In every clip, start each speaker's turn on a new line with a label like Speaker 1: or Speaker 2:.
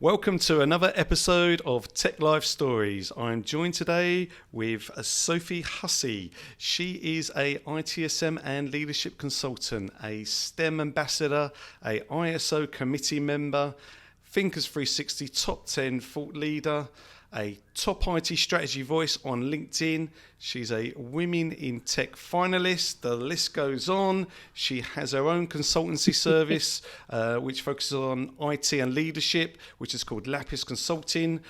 Speaker 1: Welcome to another episode of Tech Life Stories. I'm joined today with Sophie Hussey. She is a ITSM and leadership consultant, a STEM ambassador, a ISO committee member, Thinkers 360 top 10 thought leader, a top IT strategy voice on LinkedIn. She's a Women in Tech finalist. The list goes on. She has her own consultancy service, which focuses on IT and leadership, which is called Lapis Consulting.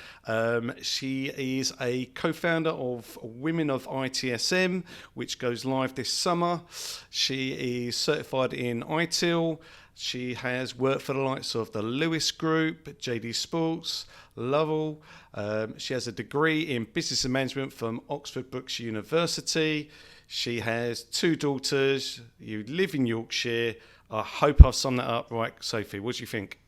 Speaker 1: She is a co-founder of Women of ITSM, which goes live this summer. She is certified in ITIL. She has worked for the likes of the Lewis Group, JD Sports, Lovell. She has a degree in business and management from Oxford Brookes University. She has 2 daughters. You live in Yorkshire. I hope I've summed that up right, Sophie. What do you think?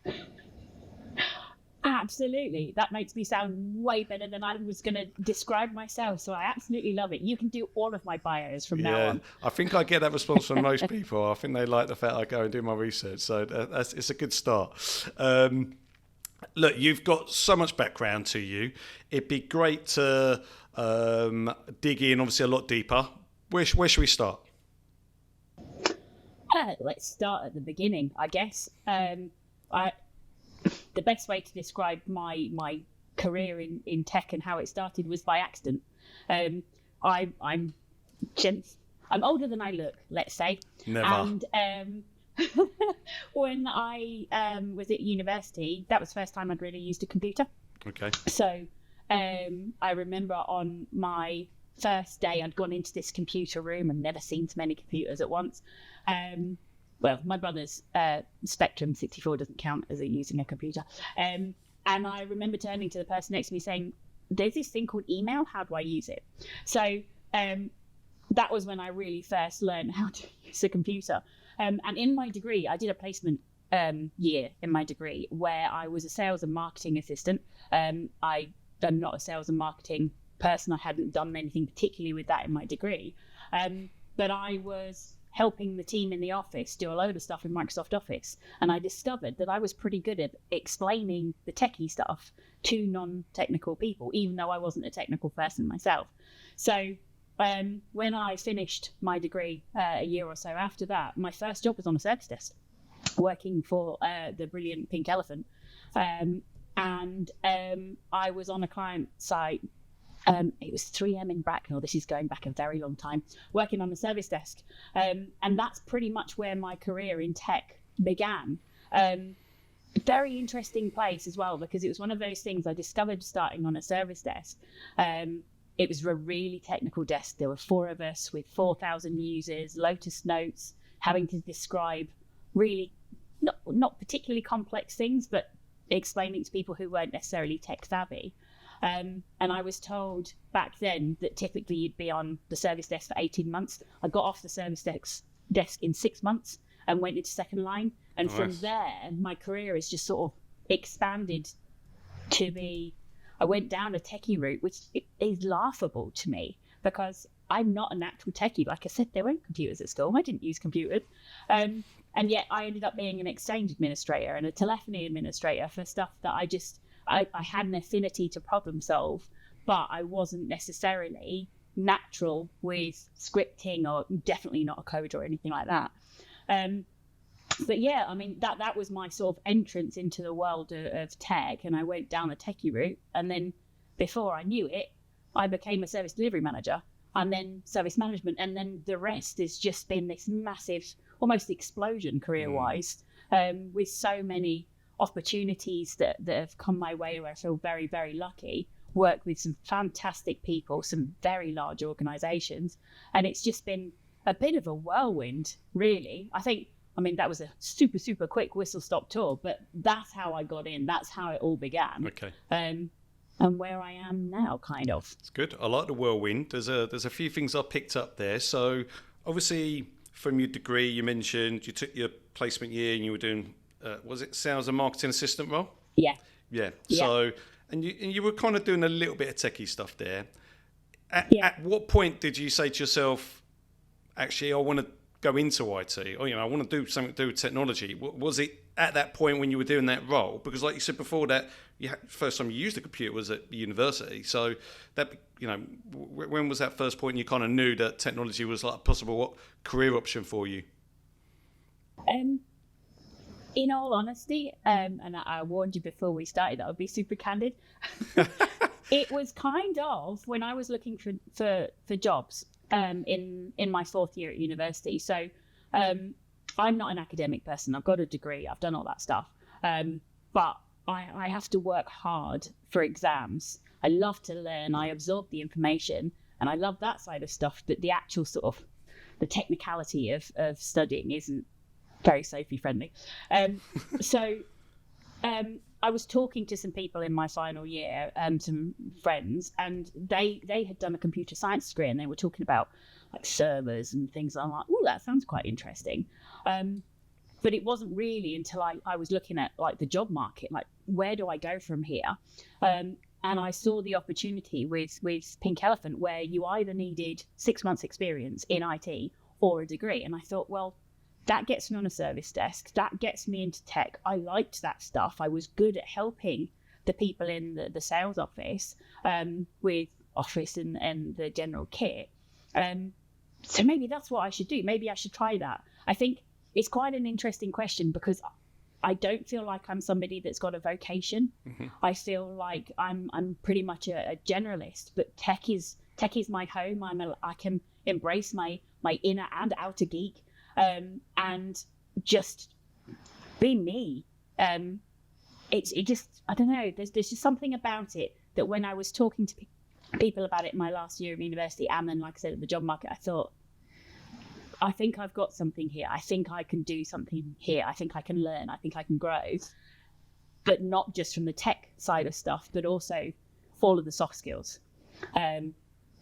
Speaker 2: Absolutely. That makes me sound way better than I was going to describe myself. So I absolutely love it. You can do all of my bios from now on.
Speaker 1: I think I get that response from most people. I think they like the fact I go and do my research. So it's a good start. Look, you've got so much background to you. It'd be great to dig in, obviously, a lot deeper. Where should we start?
Speaker 2: Let's start at the beginning, I guess. The best way to describe my career in tech and how it started was by accident. I'm older than I look, let's say.
Speaker 1: Never.
Speaker 2: And when I was at university, that was the first time I'd really used a computer.
Speaker 1: Okay.
Speaker 2: So I remember on my first day, I'd gone into this computer room and never seen so many computers at once. Well, my brother's Spectrum 64 doesn't count as using a computer. And I remember turning to the person next to me saying, there's this thing called email. How do I use it? So that was when I really first learned how to use a computer. And in my degree, I did a placement year in my degree where I was a sales and marketing assistant. I'm not a sales and marketing person. I hadn't done anything particularly with that in my degree. But I was helping the team in the office do a load of stuff in Microsoft Office. And I discovered that I was pretty good at explaining the techie stuff to non-technical people, even though I wasn't a technical person myself. So when I finished my degree a year or so after that, my first job was on a service desk, working for the brilliant Pink Elephant. And I was on a client site. It was 3M in Bracknell. This is going back a very long time, working on a service desk. And that's pretty much where my career in tech began. Very interesting place as well, because it was one of those things I discovered starting on a service desk. It was a really technical desk. There were 4 of us with 4,000 users, Lotus Notes, having to describe really not particularly complex things, but explaining to people who weren't necessarily tech savvy. And I was told back then that typically you'd be on the service desk for 18 months. I got off the service desk in 6 months and went into second line. And
Speaker 1: Nice.
Speaker 2: From there, my career has just sort of expanded to be, I went down a techie route, which is laughable to me because I'm not a natural techie. Like I said, there weren't computers at school. I didn't use computers. And yet I ended up being an exchange administrator and a telephony administrator for stuff that I had an affinity to problem solve, but I wasn't necessarily natural with scripting or definitely not a coder or anything like that. But yeah, I mean, that was my sort of entrance into the world of tech, and I went down the techie route. And then before I knew it, I became a service delivery manager and then service management. And then the rest has just been this massive, almost explosion career-wise, with so many opportunities that have come my way where I feel very, very lucky, work with some fantastic people, some very large organizations. And it's just been a bit of a whirlwind, really. I mean, that was a super, super quick whistle-stop tour, but that's how I got in. That's how it all began.
Speaker 1: Okay.
Speaker 2: And where I am now, kind of.
Speaker 1: It's good. I like the whirlwind. There's a few things I picked up there. So obviously from your degree, you mentioned you took your placement year and you were doing was it sales and marketing assistant role?
Speaker 2: Yeah.
Speaker 1: So, and you were kind of doing a little bit of techie stuff there. At what point did you say to yourself, actually, I want to go into IT, or I want to do something to do with technology. Was it at that point when you were doing that role? Because like you said before, that first time you used a computer was at university. So that when was that first point you kind of knew that technology was like a possible career option for you?
Speaker 2: In all honesty, and I warned you before we started that I would be super candid. It was kind of when I was looking for jobs in my fourth year at university. So I'm not an academic person. I've got a degree. I've done all that stuff. But I have to work hard for exams. I love to learn. I absorb the information, and I love that side of stuff. But the actual sort of the technicality of studying isn't very Sophie friendly. So I was talking to some people in my final year, some friends, and they had done a computer science degree, and they were talking about like servers and things. I'm like, oh, that sounds quite interesting. But it wasn't really until I was looking at like the job market, like where do I go from here? And I saw the opportunity with Pink Elephant, where you either needed 6 months experience in IT or a degree. And I thought, well, that gets me on a service desk. That gets me into tech. I liked that stuff. I was good at helping the people in the sales office with Office and the general kit. So maybe that's what I should do. Maybe I should try that. I think it's quite an interesting question because I don't feel like I'm somebody that's got a vocation. Mm-hmm. I feel like I'm pretty much a generalist, but tech is my home. I can embrace my inner and outer geek. And just be me. It just, I don't know, there's just something about it that when I was talking to people about it in my last year of university, and then, like I said, at the job market, I thought, I think I've got something here. I think I can do something here. I think I can learn. I think I can grow. But not just from the tech side of stuff, but also for all of the soft skills.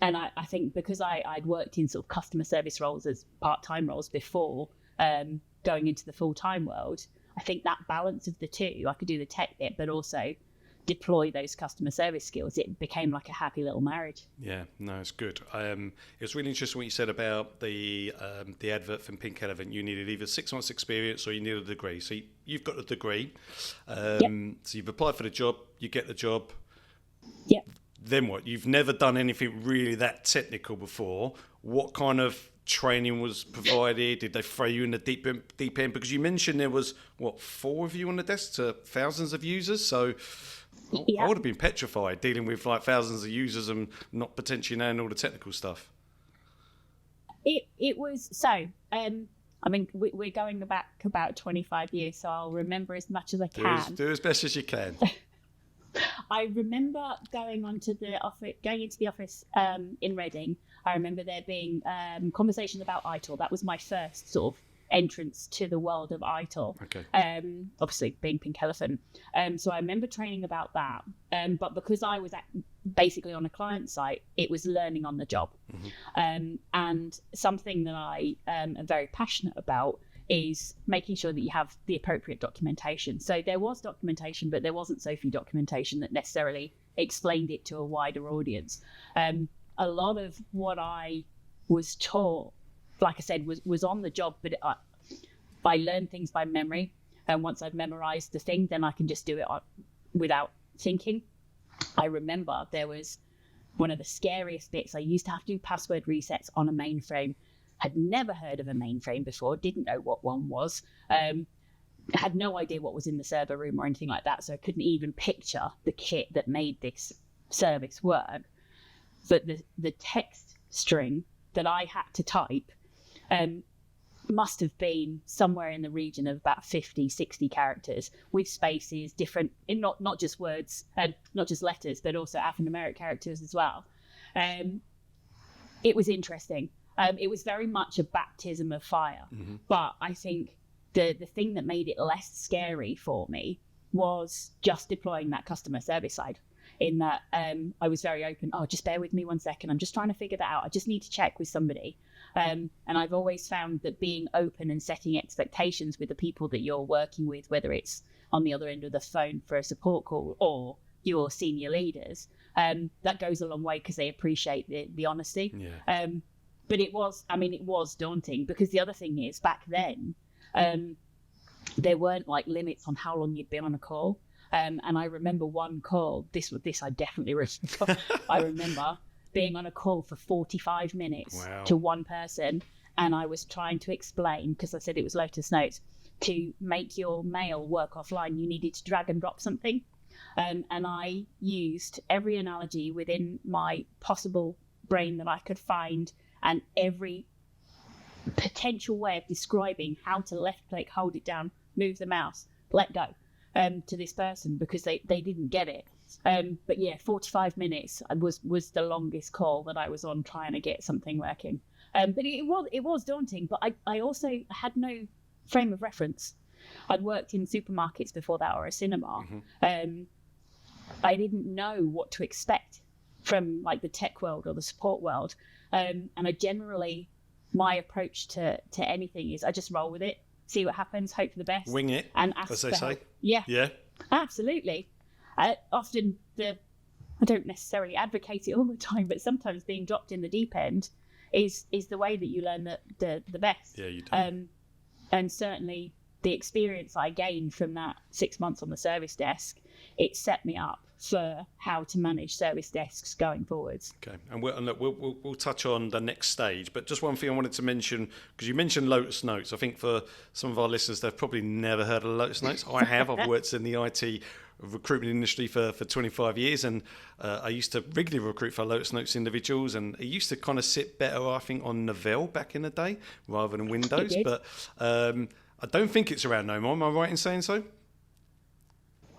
Speaker 2: And I think because I'd worked in sort of customer service roles as part-time roles before going into the full-time world, I think that balance of the two, I could do the tech bit, but also deploy those customer service skills. It became like a happy little marriage.
Speaker 1: Yeah, no, it's good. It was really interesting what you said about the advert from Pink Elephant. You needed either 6 months experience or you needed a degree. So you've got a degree. Yep. So you've applied for the job, you get the job.
Speaker 2: Yep.
Speaker 1: Then what? You've never done anything really that technical before. What kind of training was provided? Did they throw you in the deep end? Because you mentioned there was, 4 of you on the desk to thousands of users. So I would have been petrified dealing with like thousands of users and not potentially knowing all the technical stuff.
Speaker 2: It was so. I mean, we're going back about 25 years, so I'll remember as much as I can.
Speaker 1: Do as best as you can.
Speaker 2: I remember going into the office in Reading. I remember there being conversations about ITIL. That was my first sort of entrance to the world of ITIL. Okay. Obviously being Pink Elephant. So I remember training about that. But because I was basically on a client site, it was learning on the job. Mm-hmm. And something that I am very passionate about is making sure that you have the appropriate documentation. So there was documentation, but there wasn't Sophie documentation that necessarily explained it to a wider audience. A lot of what I was taught, like I said, was on the job, but I learn things by memory. And once I've memorized the thing, then I can just do it without thinking. I remember there was one of the scariest bits. I used to have to do password resets on a mainframe. Had never heard of a mainframe before, didn't know what one was, had no idea what was in the server room or anything like that, so I couldn't even picture the kit that made this service work. But the text string that I had to type must have been somewhere in the region of about 50, 60 characters with spaces, different, not just words, not just letters, but also alphanumeric characters as well. It was interesting. It was very much a baptism of fire. Mm-hmm. But I think the thing that made it less scary for me was just deploying that customer service side, in that I was very open. Oh, just bear with me 1 second. I'm just trying to figure that out. I just need to check with somebody. And I've always found that being open and setting expectations with the people that you're working with, whether it's on the other end of the phone for a support call or your senior leaders, that goes a long way because they appreciate the honesty. Yeah. But it was daunting, because the other thing is, back then, there weren't like limits on how long you'd been on a call. And I remember one call, this I definitely remember. I remember being on a call for 45 minutes to one person, and I was trying to explain, because I said it was Lotus Notes, to make your mail work offline, you needed to drag and drop something. And I used every analogy within my possible brain that I could find, and every potential way of describing how to left click, hold it down, move the mouse, let go, to this person, because they didn't get it. But yeah, 45 minutes was the longest call that I was on trying to get something working. But it was daunting, but I also had no frame of reference. I'd worked in supermarkets before that, or a cinema. I didn't know what to expect from like the tech world or the support world. And I generally, my approach to anything is I just roll with it, see what happens, hope for the best.
Speaker 1: Wing it,
Speaker 2: and ask
Speaker 1: as they
Speaker 2: for
Speaker 1: say.
Speaker 2: help. Yeah, absolutely. Often I don't necessarily advocate it all the time, but sometimes being dropped in the deep end is the way that you learn the best.
Speaker 1: Yeah, you do.
Speaker 2: And certainly the experience I gained from that 6 months on the service desk, it set me up for how to manage service desks going forwards.
Speaker 1: Okay, and we'll touch on the next stage, but just one thing I wanted to mention, because you mentioned Lotus Notes. I think for some of our listeners, they've probably never heard of Lotus Notes. I have. I've worked in the IT recruitment industry for 25 years, and I used to regularly recruit for Lotus Notes individuals, and it used to kind of sit better, I think, on Novell back in the day rather than Windows. But I don't think it's around no more. Am I right in saying so?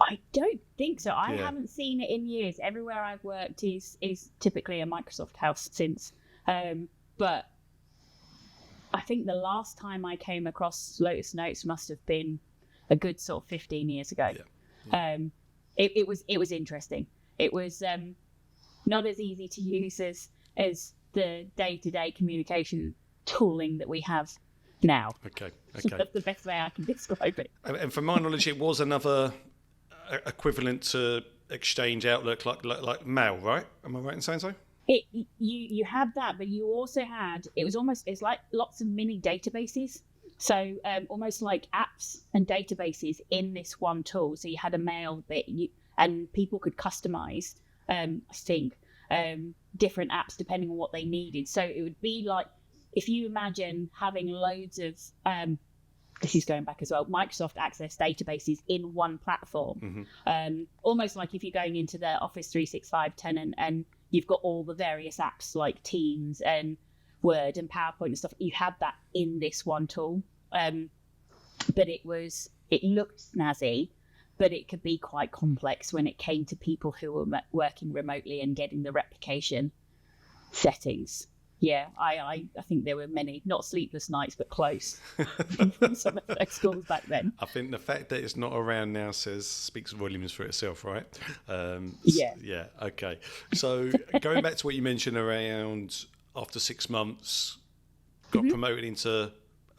Speaker 2: I don't think so. I haven't seen it in years. Everywhere I've worked is typically a Microsoft house since. But I think the last time I came across Lotus Notes must have been a good sort of 15 years ago. It was interesting. It was not as easy to use as the day-to-day communication tooling that we have now.
Speaker 1: Okay.
Speaker 2: That's the best way I can describe it.
Speaker 1: And from my knowledge, it was another equivalent to Exchange, Outlook, like mail, right? Am I right in saying so?
Speaker 2: You had that, but you also had, it's like lots of mini databases. So almost like apps and databases in this one tool. So you had a mail bit, and people could customize, I think, different apps depending on what they needed. So it would be like, if you imagine having loads of, this is going back as well, Microsoft Access databases in one platform. Almost like if you're going into the Office 365 tenant and you've got all the various apps like Teams and Word and PowerPoint and stuff, you had that in this one tool. But it looked snazzy, but it could be quite complex when it came to people who were working remotely and getting the replication settings. Yeah, I think there were many, not sleepless nights, but close from some of those schools back then.
Speaker 1: I think the fact that it's not around now speaks volumes for itself, right?
Speaker 2: Yeah,
Speaker 1: okay. So going back to what you mentioned around after 6 months, got promoted into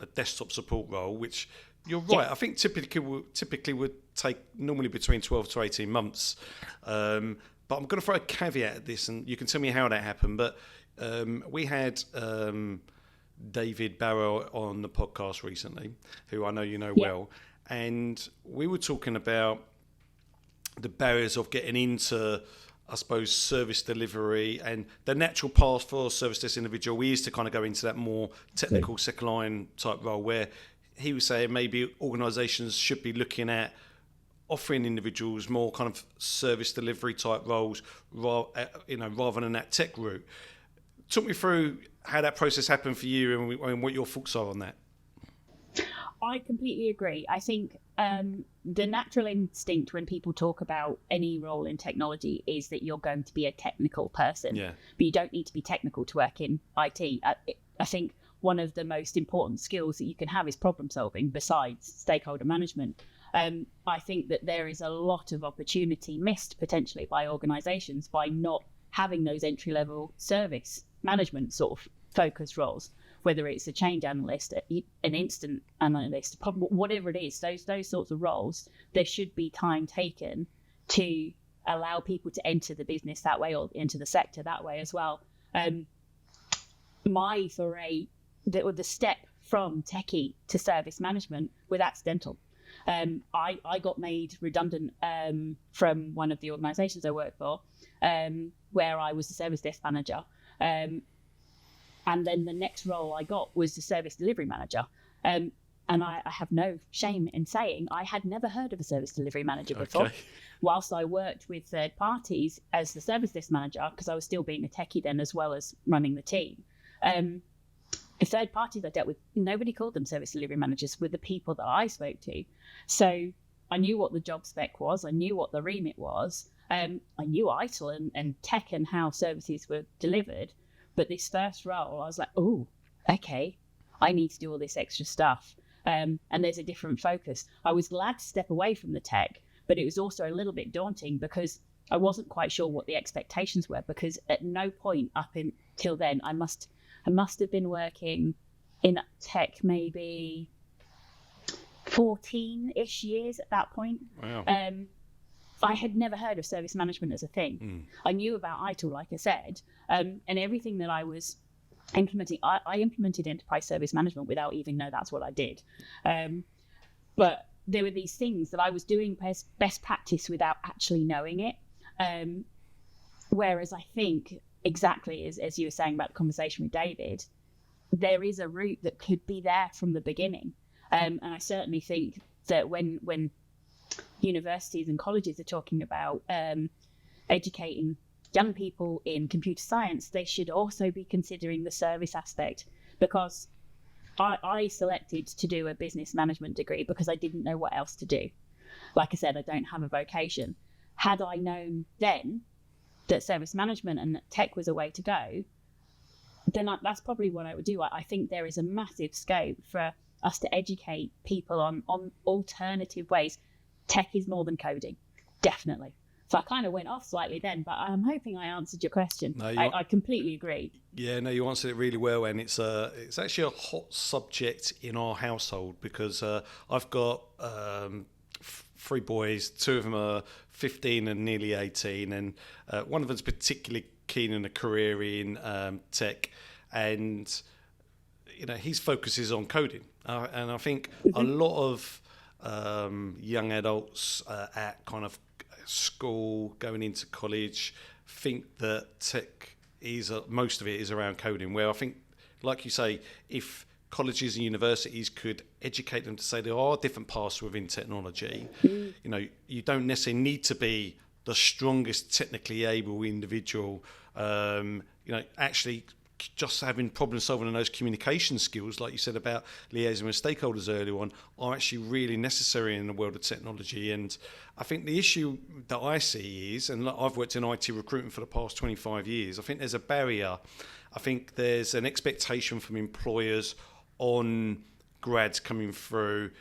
Speaker 1: a desktop support role, which you're right. I think typically would take normally between 12 to 18 months. But I'm going to throw a caveat at this, and you can tell me how that happened. But we had David Barrow on the podcast recently, who I know you know well, and we were talking about the barriers of getting into, I suppose, service delivery, and the natural path for a service desk individual is to kind of go into that more technical second line type role, where he was saying maybe organisations should be looking at offering individuals more kind of service delivery type roles, rather than that tech route. Talk me through how that process happened for you and what your thoughts are on that.
Speaker 2: I completely agree. I think the natural instinct when people talk about any role in technology is that you're going to be a technical person, but you don't need to be technical to work in IT. I think one of the most important skills that you can have is problem solving besides stakeholder management. I think that there is a lot of opportunity missed potentially by organisations by not having those entry-level service management sort of focused roles, whether it's a change analyst, an instant analyst, whatever it is, those sorts of roles, there should be time taken to allow people to enter the business that way or into the sector that way as well. my foray, the step from techie to service management was accidental. I got made redundant from one of the organisations I worked for, where I was the service desk manager. And then the next role I got was the service delivery manager. And I have no shame in saying I had never heard of a service delivery manager before.
Speaker 1: Okay.
Speaker 2: Whilst I worked with third parties as the service desk manager, because I was still being a techie then as well as running the team. The third parties I dealt with, nobody called them service delivery managers, were the people that I spoke to. So I knew what the job spec was. I knew what the remit was. I knew ITIL and tech and how services were delivered. But this first role, I was like, oh, okay, I need to do all this extra stuff. And there's a different focus. I was glad to step away from the tech, but it was also a little bit daunting because I wasn't quite sure what the expectations were, because at no point up until then, I must have been working in tech maybe 14-ish years at that point.
Speaker 1: Wow.
Speaker 2: I had never heard of service management as a thing. I knew about ITIL, like I said, and everything that I was implementing. I implemented enterprise service management without even know that's what I did. But there were these things that I was doing best practice without actually knowing it. Whereas I think, exactly as you were saying about the conversation with David, there is a route that could be there from the beginning. And I certainly think that when universities and colleges are talking about educating young people in computer science, they should also be considering the service aspect, because I selected to do a business management degree because I didn't know what else to do. Like I said, I don't have a vocation. Had I known then that service management and tech was a way to go, then that's probably what I would do. I think there is a massive scope for us to educate people on alternative ways. Tech is more than coding, definitely. So I kind of went off slightly then, but I'm hoping I answered your question. No, I completely agree.
Speaker 1: Yeah, no, you answered it really well, and it's actually a hot subject in our household, because I've got 3 boys. 2 of them are 15 and nearly 18, and one of them's particularly keen in a career in tech, and his focus is on coding, and I think a lot of young adults at kind of school going into college think that tech is most of it is around coding, where I think, like you say, if colleges and universities could educate them to say there are different paths within technology, you don't necessarily need to be the strongest technically able individual, actually just having problem solving and those communication skills, like you said about liaising with stakeholders earlier on, are actually really necessary in the world of technology. And I think the issue that I see is, and I've worked in IT recruitment for the past 25 years, I think there's a barrier. I think there's an expectation from employers on grads coming through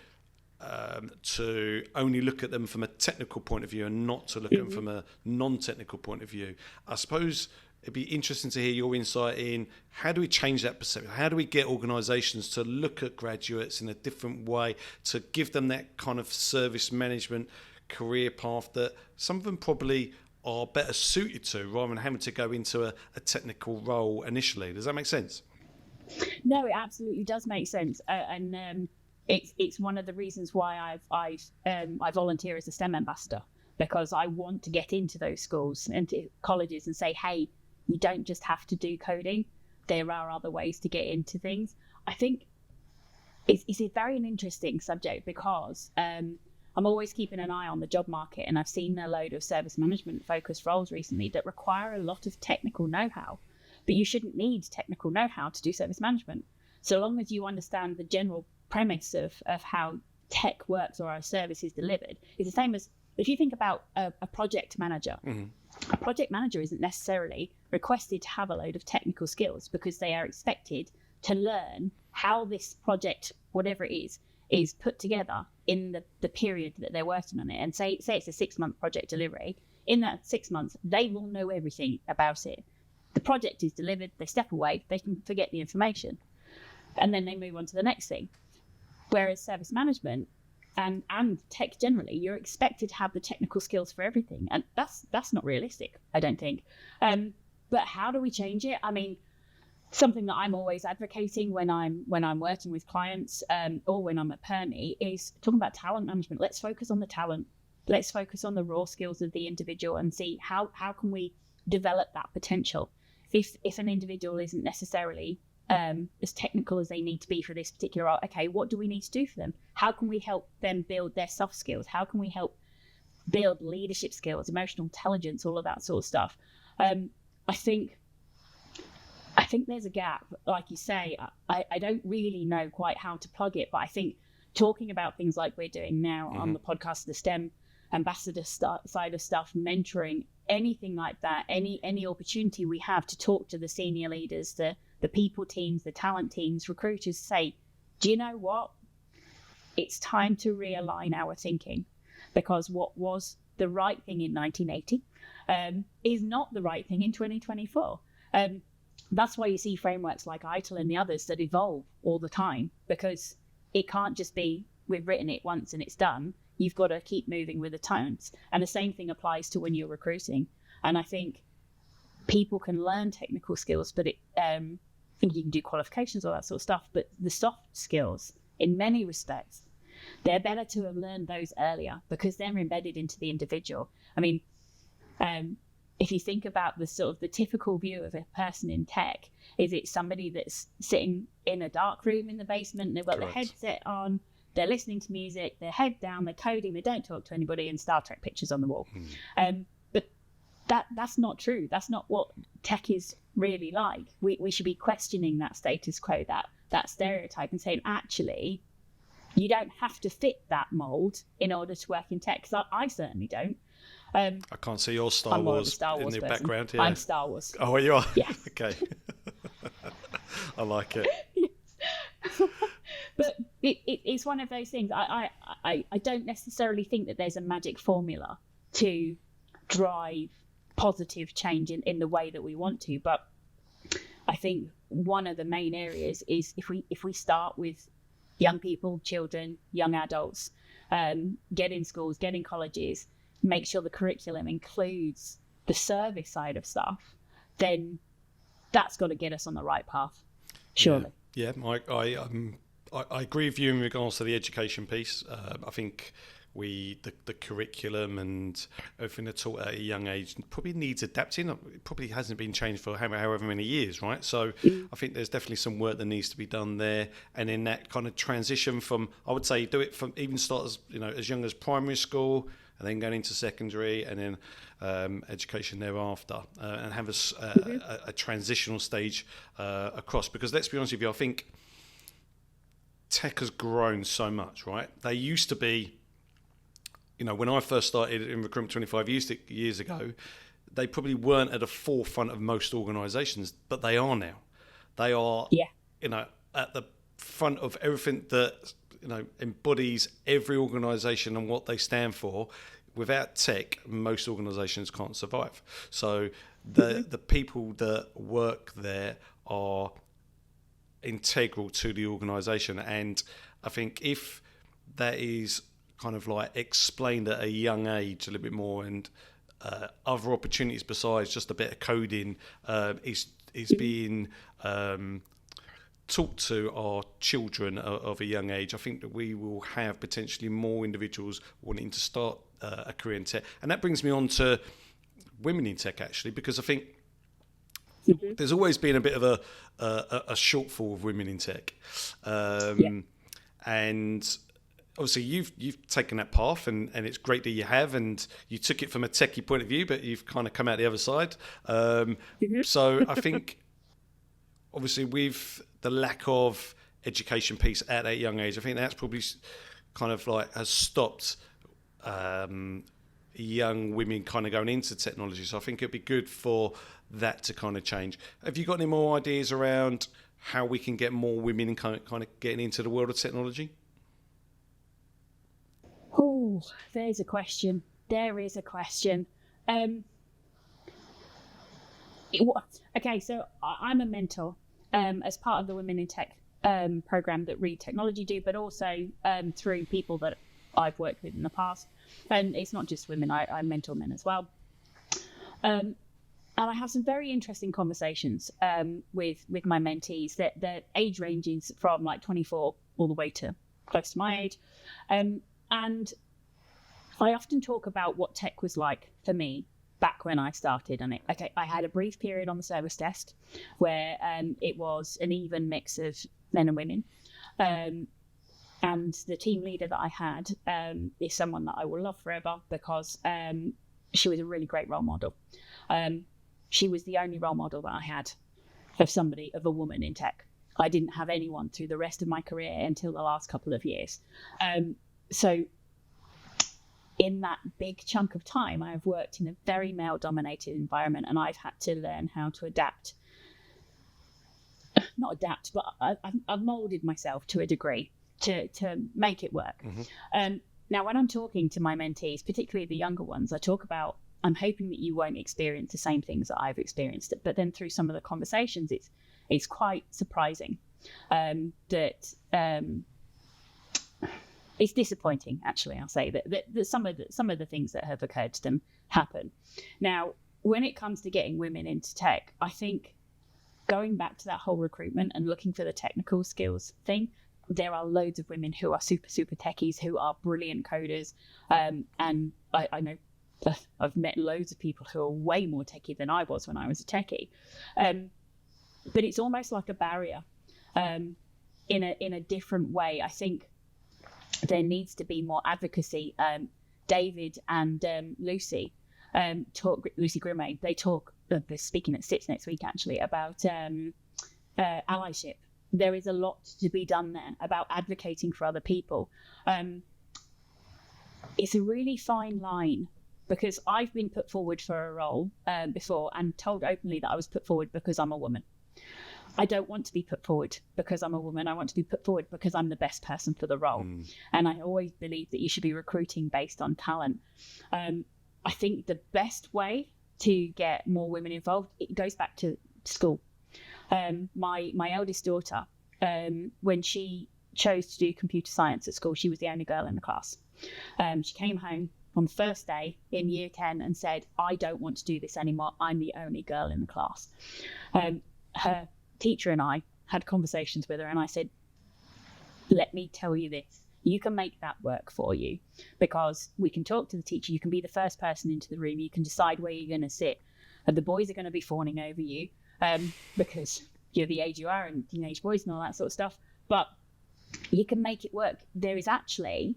Speaker 1: to only look at them from a technical point of view and not to look at them from a non-technical point of view. I suppose it'd be interesting to hear your insight in how do we change that perception? How do we get organisations to look at graduates in a different way, to give them that kind of service management career path that some of them probably are better suited to, rather than having to go into a technical role initially? Does that make sense?
Speaker 2: No, it absolutely does make sense, and it's one of the reasons why I volunteer as a STEM ambassador, because I want to get into those schools and to colleges and say, hey, you don't just have to do coding. There are other ways to get into things. I think it's a very interesting subject, because I'm always keeping an eye on the job market, and I've seen a load of service management focused roles recently that require a lot of technical know-how. But you shouldn't need technical know-how to do service management. So long as you understand the general premise of how tech works or how a service is delivered. It's the same as if you think about a project manager. Mm-hmm. A project manager isn't necessarily requested to have a load of technical skills, because they are expected to learn how this project, whatever it is put together in the period that they're working on it. And say it's a 6-month project delivery. In that 6 months, they will know everything about it. The project is delivered, they step away, they can forget the information, and then they move on to the next thing. Whereas service management and tech generally, you're expected to have the technical skills for everything, and that's not realistic, I don't think. But how do we change it? I mean, something that I'm always advocating when I'm working with clients, or when I'm at Perny, is talking about talent management. Let's focus on the talent. Let's focus on the raw skills of the individual and see how can we develop that potential. If an individual isn't necessarily as technical as they need to be for this particular role, okay, what do we need to do for them? How can we help them build their soft skills? How can we help build leadership skills, emotional intelligence, all of that sort of stuff? I think there's a gap, like you say. I don't really know quite how to plug it, but I think talking about things like we're doing now on the podcast, the STEM ambassador side of stuff, mentoring, anything like that, any opportunity we have to talk to the senior leaders, the people teams, the talent teams, recruiters, say, do you know what? It's time to realign our thinking, because what was the right thing in 1980 is not the right thing in 2024. That's why you see frameworks like ITIL and the others that evolve all the time, because it can't just be we've written it once and it's done. You've got to keep moving with the times. And the same thing applies to when you're recruiting. And I think people can learn technical skills, but I think you can do qualifications, all that sort of stuff. But the soft skills, in many respects, they're better to have learned those earlier because they're embedded into the individual. I mean, if you think about the typical view of a person in tech, is it somebody that's sitting in a dark room in the basement, they've got Correct. Their headset on, they're listening to music, their head down, they're coding, they don't talk to anybody, and Star Trek pictures on the wall. But that's not true. That's not what tech is really like. We should be questioning that status quo, that stereotype, and saying, actually, you don't have to fit that mold in order to work in tech, because I certainly don't.
Speaker 1: I can't see your Star Wars in the background here.
Speaker 2: I'm Star Wars.
Speaker 1: Oh, you are?
Speaker 2: Yeah.
Speaker 1: Okay. I like it.
Speaker 2: But it's one of those things. I don't necessarily think that there's a magic formula to drive positive change in the way that we want to. But I think one of the main areas is if we start with young people, children, young adults, get in schools, get in colleges, make sure the curriculum includes the service side of stuff, then that's got to get us on the right path, surely.
Speaker 1: Yeah, I agree with you in regards to the education piece. I think the curriculum and everything that's taught at a young age probably needs adapting. It probably hasn't been changed for however many years, right? So I think there's definitely some work that needs to be done there. And in that kind of transition from, I would say, do it from even start as young as primary school, and then going into secondary, and then education thereafter, and have a transitional stage across. Because let's be honest with you, I think tech has grown so much, right? They used to be, when I first started in recruitment 25 years ago, they probably weren't at the forefront of most organisations, but they are now. They are, at the front of everything that embodies every organisation and what they stand for. Without tech, most organisations can't survive. So the people that work there are integral to the organisation, and I think if that is kind of like explained at a young age a little bit more, and other opportunities besides just a bit of coding is being taught to our children of a young age, I think that we will have potentially more individuals wanting to start a career in tech. And that brings me on to women in tech, actually, because I think there's always been a bit of a shortfall of women in tech. And obviously you've taken that path, and it's great that you have, and you took it from a techie point of view, but you've kind of come out the other side. So I think, obviously, with the lack of education piece at that young age, I think that's probably kind of like has stopped young women kind of going into technology. So I think it'd be good for that to kind of change. Have you got any more ideas around how we can get more women kind of getting into the world of technology?
Speaker 2: Oh, there's a question. There is a question. Okay, so I'm a mentor as part of the Women in Tech program that Read Technology do, but also through people that I've worked with in the past. And it's not just women, I mentor men as well. I have some very interesting conversations with my mentees. Their age ranges from like 24 all the way to close to my age. And I often talk about what tech was like for me back when I started. And I had a brief period on the service desk where it was an even mix of men and women. And the team leader that I had is someone that I will love forever because she was a really great role model. She was the only role model that I had of a woman in tech. I didn't have anyone through the rest of my career until the last couple of years. So in that big chunk of time, I've worked in a very male-dominated environment, and I've had to learn how to adapt. Not adapt, but I've molded myself to a degree to make it work. Mm-hmm. Now, when I'm talking to my mentees, particularly the younger ones, I talk about, I'm hoping that you won't experience the same things that I've experienced. But then through some of the conversations, it's quite surprising that it's disappointing, actually. I'll say that some of the things that have occurred to them happen. Now, when it comes to getting women into tech, I think going back to that whole recruitment and looking for the technical skills thing, there are loads of women who are super techies, who are brilliant coders, and I know I've met loads of people who are way more techie than I was when I was a techie, but it's almost like a barrier in a different way. I think there needs to be more advocacy. David and Lucy Grimay, they talk. They're speaking at SITS next week actually about allyship. There is a lot to be done there about advocating for other people. It's a really fine line, because I've been put forward for a role before and told openly that I was put forward because I'm a woman. I don't want to be put forward because I'm a woman. I want to be put forward because I'm the best person for the role. And I always believe that you should be recruiting based on talent. I think the best way to get more women involved, it goes back to school. My eldest daughter, when she chose to do computer science at school, she was the only girl in the class. She came home on the first day in year 10 and said, I don't want to do this anymore. I'm the only girl in the class. Her teacher and I had conversations with her, and I said, let me tell you this. You can make that work for you, because we can talk to the teacher. You can be the first person into the room. You can decide where you're going to sit. And the boys are going to be fawning over you because you're the age you are and teenage boys and all that sort of stuff. But you can make it work. There is actually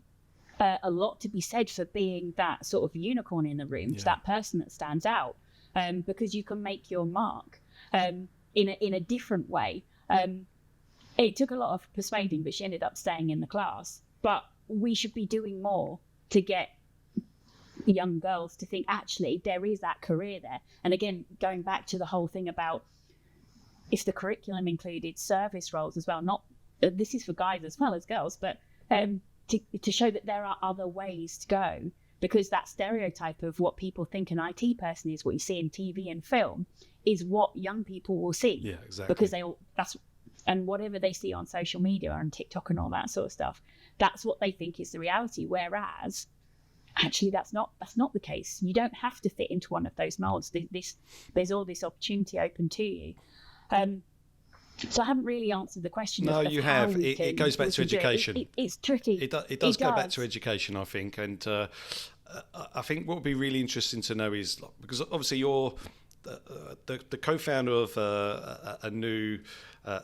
Speaker 2: a lot to be said for being that sort of unicorn in the room, that person that stands out, because you can make your mark in a different way. It took a lot of persuading, but she ended up staying in the class. But we should be doing more to get young girls to think, actually, there is that career there. And again, going back to the whole thing about if the curriculum included service roles as well, not this is for guys as well as girls, but to show that there are other ways to go, because that stereotype of what people think an IT person is, what you see in TV and film, is what young people will see.
Speaker 1: Yeah, exactly.
Speaker 2: Because and whatever they see on social media and TikTok and all that sort of stuff, that's what they think is the reality. Whereas, actually, that's not the case. You don't have to fit into one of those molds. There's all this opportunity open to you. So I haven't really answered the question.
Speaker 1: No, you have. It goes back to education.
Speaker 2: It's tricky.
Speaker 1: It does go back to education, I think. And I think what would be really interesting to know is, because obviously you're the co-founder of a new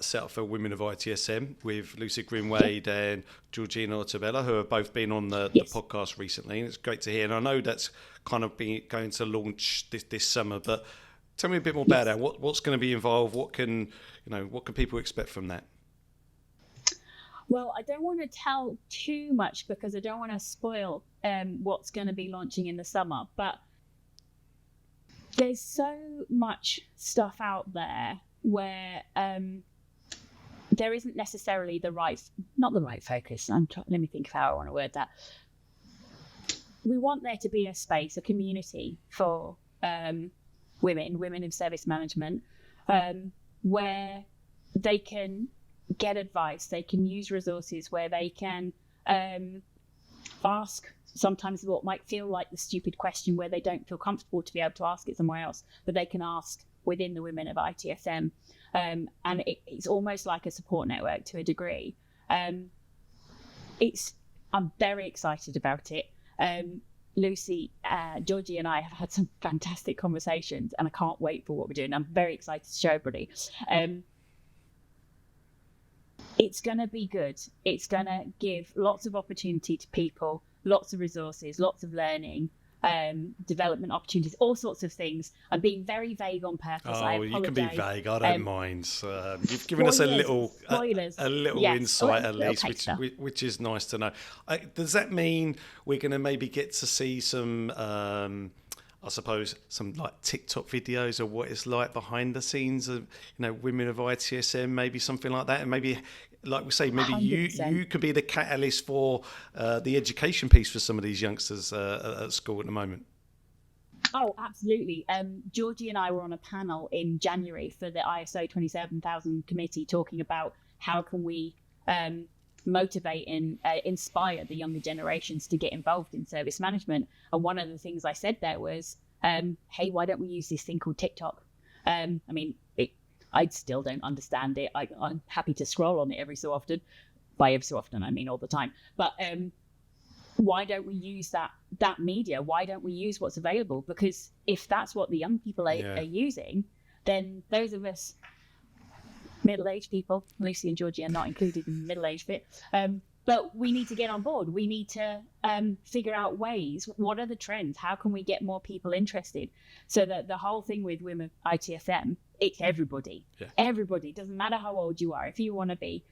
Speaker 1: setup for women of ITSM with Lucy Greenwade and Georgina Otabella, who have both been on the podcast recently. And it's great to hear. And I know that's kind of going to launch this summer, but tell me a bit more about that. What's going to be involved? What can people expect from that?
Speaker 2: Well, I don't want to tell too much because I don't want to spoil what's going to be launching in the summer. But there's so much stuff out there where there isn't necessarily not the right focus. Let me think of how I want to word that. We want there to be a space, a community for women in service management, where they can get advice, they can use resources, where they can ask sometimes what might feel like the stupid question where they don't feel comfortable to be able to ask it somewhere else, but they can ask within the women of ITSM. And it's almost like a support network to a degree. I'm very excited about it. Lucy, Georgie and I have had some fantastic conversations, and I can't wait for what we're doing. I'm very excited to show everybody. It's going to be good. It's going to give lots of opportunity to people, lots of resources, lots of learning, development opportunities, all sorts of things. I'm being very vague on purpose.
Speaker 1: Oh, you can be vague. I don't mind. You've given us a little insight at least, which is nice to know. Does that mean we're going to maybe get to see some, I suppose, some like TikTok videos of what it's like behind the scenes of, women of ITSM, maybe something like that, and maybe, like we say, maybe 100%. you could be the catalyst for the education piece for some of these youngsters at school at the moment.
Speaker 2: Oh, absolutely. Georgie and I were on a panel in January for the ISO 27000 committee talking about how can we motivate and inspire the younger generations to get involved in service management. And one of the things I said there was, hey, why don't we use this thing called TikTok? I still don't understand it. I'm happy to scroll on it every so often. By every so often, I mean all the time. But why don't we use that media? Why don't we use what's available? Because if that's what the young people are using, then those of us middle-aged people, Lucy and Georgie are not included in the middle-aged bit, but we need to get on board. We need to figure out ways. What are the trends? How can we get more people interested? So that the whole thing with women ITSM, it's everybody. Yeah. Everybody. Doesn't matter how old you are. If you want to be,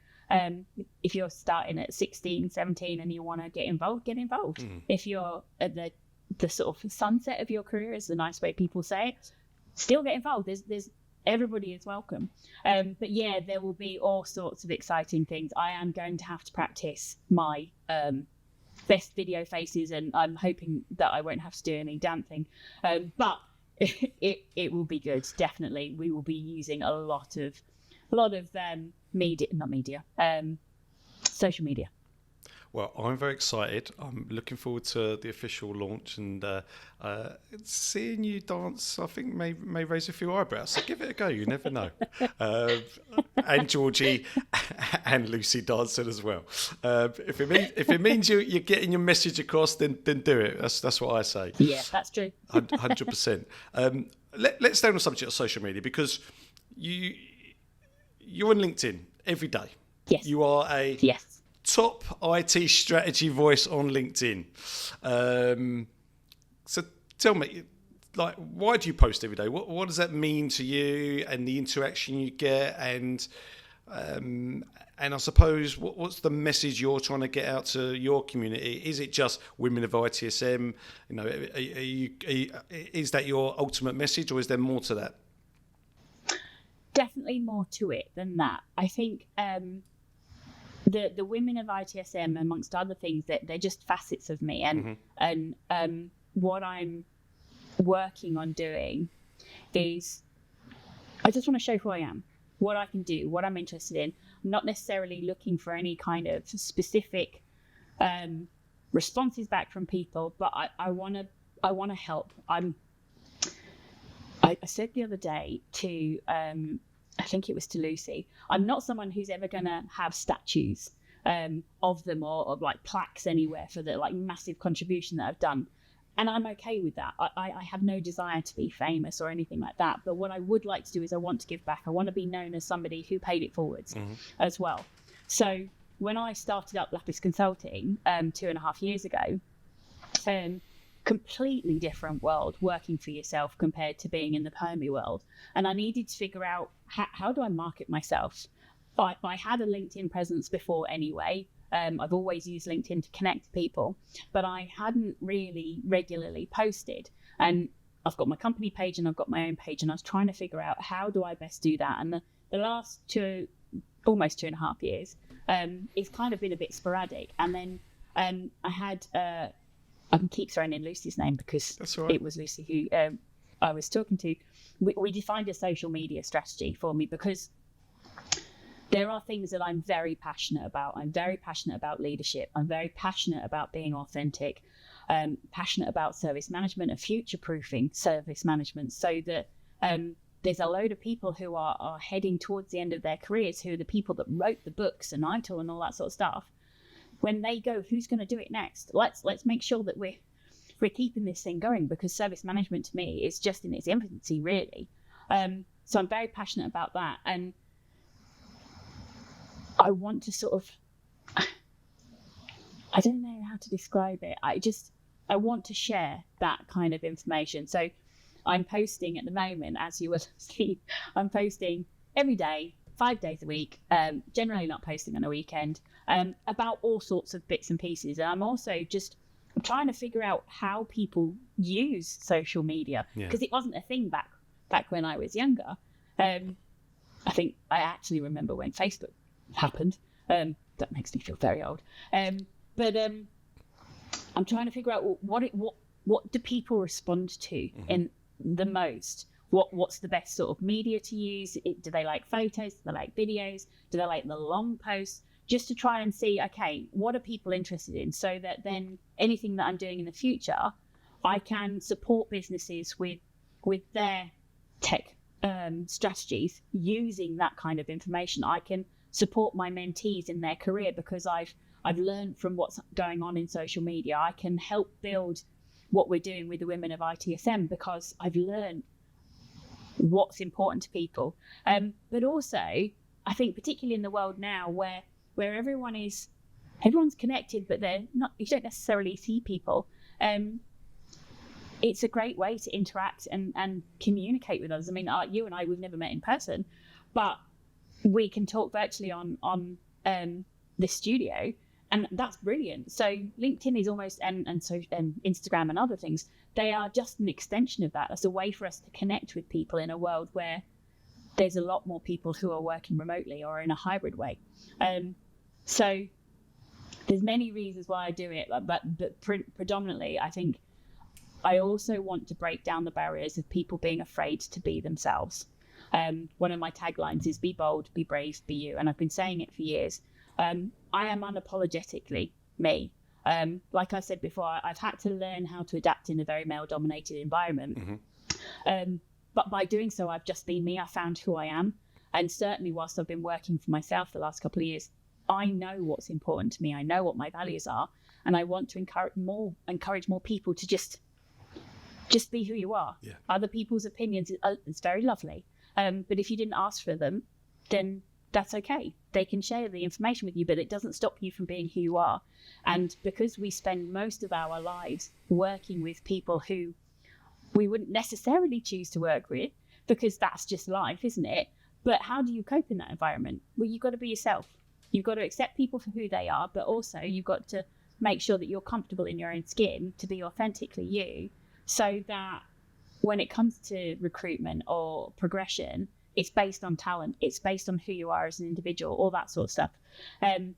Speaker 2: if you're starting at 16, 17 and you want to get involved, get involved. Mm. If you're at the sort of sunset of your career, is the nice way people say it, still get involved. There's everybody is welcome. But yeah, there will be all sorts of exciting things. I am going to have to practice my best video faces, and I'm hoping that I won't have to do any dancing. But it will be good. Definitely, we will be using a lot of social media.
Speaker 1: Well, I'm very excited. I'm looking forward to the official launch, and seeing you dance, I think may raise a few eyebrows. So give it a go. You never know. And Georgie and Lucy dancing as well. If it means you're getting your message across, then do it. That's what I say.
Speaker 2: Yeah, that's true.
Speaker 1: 100%. Let's stay on the subject of social media, because you're on LinkedIn every day.
Speaker 2: Yes.
Speaker 1: You are a top IT strategy voice on LinkedIn. So tell me, like, why do you post every day? What does that mean to you and the interaction you get? And I suppose what's the message you're trying to get out to your community? Is it just women of ITSM? Is that your ultimate message, or is there more to that?
Speaker 2: Definitely more to it than that. I think the women of ITSM, amongst other things, that they're just facets of me, and what I'm working on doing is I just want to show who I am, what I can do, what I'm interested in. I'm not necessarily looking for any kind of specific responses back from people, but I want to help. I said the other day to I think it was to Lucy, I'm not someone who's ever going to have statues of them or like plaques anywhere for the like massive contribution that I've done. And I'm okay with that. I have no desire to be famous or anything like that. But what I would like to do is I want to give back. I want to be known as somebody who paid it forwards as well. So when I started up Lapis Consulting 2.5 years ago, completely different world working for yourself compared to being in the permie world. And I needed to figure out how do I market myself? I had a LinkedIn presence before anyway. I've always used LinkedIn to connect to people, but I hadn't really regularly posted. And I've got my company page and I've got my own page, and I was trying to figure out how do I best do that. And the last almost 2.5 years, it's kind of been a bit sporadic. And then I had I can keep throwing in Lucy's name because it was Lucy who I was talking to. We defined a social media strategy for me because there are things that I'm very passionate about. I'm very passionate about leadership. I'm very passionate about being authentic, passionate about service management and future-proofing service management, so that there's a load of people who are heading towards the end of their careers, who are the people that wrote the books and Untitled and all that sort of stuff. When they go, who's going to do it next? Let's make sure that we're keeping this thing going, because service management to me is just in its infancy, really. So I'm very passionate about that, and I want to sort of, I don't know how to describe it. I want to share that kind of information. So I'm posting at the moment, as you will see, I'm posting every day, 5 days a week, generally not posting on a weekend, about all sorts of bits and pieces. And I'm also just trying to figure out how people use social media, because it wasn't a thing back when I was younger. I think I actually remember when Facebook happened. That makes me feel very old. But I'm trying to figure out what do people respond to in the most? What's the best sort of media to use? Do they like photos? Do they like videos? Do they like the long posts? Just to try and see, okay, what are people interested in, so that then anything that I'm doing in the future, I can support businesses with their tech strategies using that kind of information. I can support my mentees in their career because I've learned from what's going on in social media. I can help build what we're doing with the women of ITSM because I've learned what's important to people. But also, I think particularly in the world now where everyone's connected, but they're not, you don't necessarily see people. It's a great way to interact and communicate with others. I mean, you and I, we've never met in person, but we can talk virtually on this studio, and that's brilliant. So LinkedIn is almost, and Instagram and other things, they are just an extension of that. As a way for us to connect with people in a world where there's a lot more people who are working remotely or in a hybrid way. So there's many reasons why I do it, but predominantly, I think I also want to break down the barriers of people being afraid to be themselves. One of my taglines is be bold, be brave, be you. And I've been saying it for years. I am unapologetically me. Like I said before, I've had to learn how to adapt in a very male-dominated environment. But by doing so, I've just been me. I found who I am. And certainly whilst I've been working for myself the last couple of years, I know what's important to me. I know what my values are. And I want to encourage more people to just be who you are. Yeah. Other people's opinions, it's very lovely. But if you didn't ask for them, then that's okay. They can share the information with you, but it doesn't stop you from being who you are. And because we spend most of our lives working with people who we wouldn't necessarily choose to work with, because that's just life, isn't it? But how do you cope in that environment? Well, you've got to be yourself. You've got to accept people for who they are, but also you've got to make sure that you're comfortable in your own skin to be authentically you, so that when it comes to recruitment or progression, it's based on talent, it's based on who you are as an individual, all that sort of stuff. I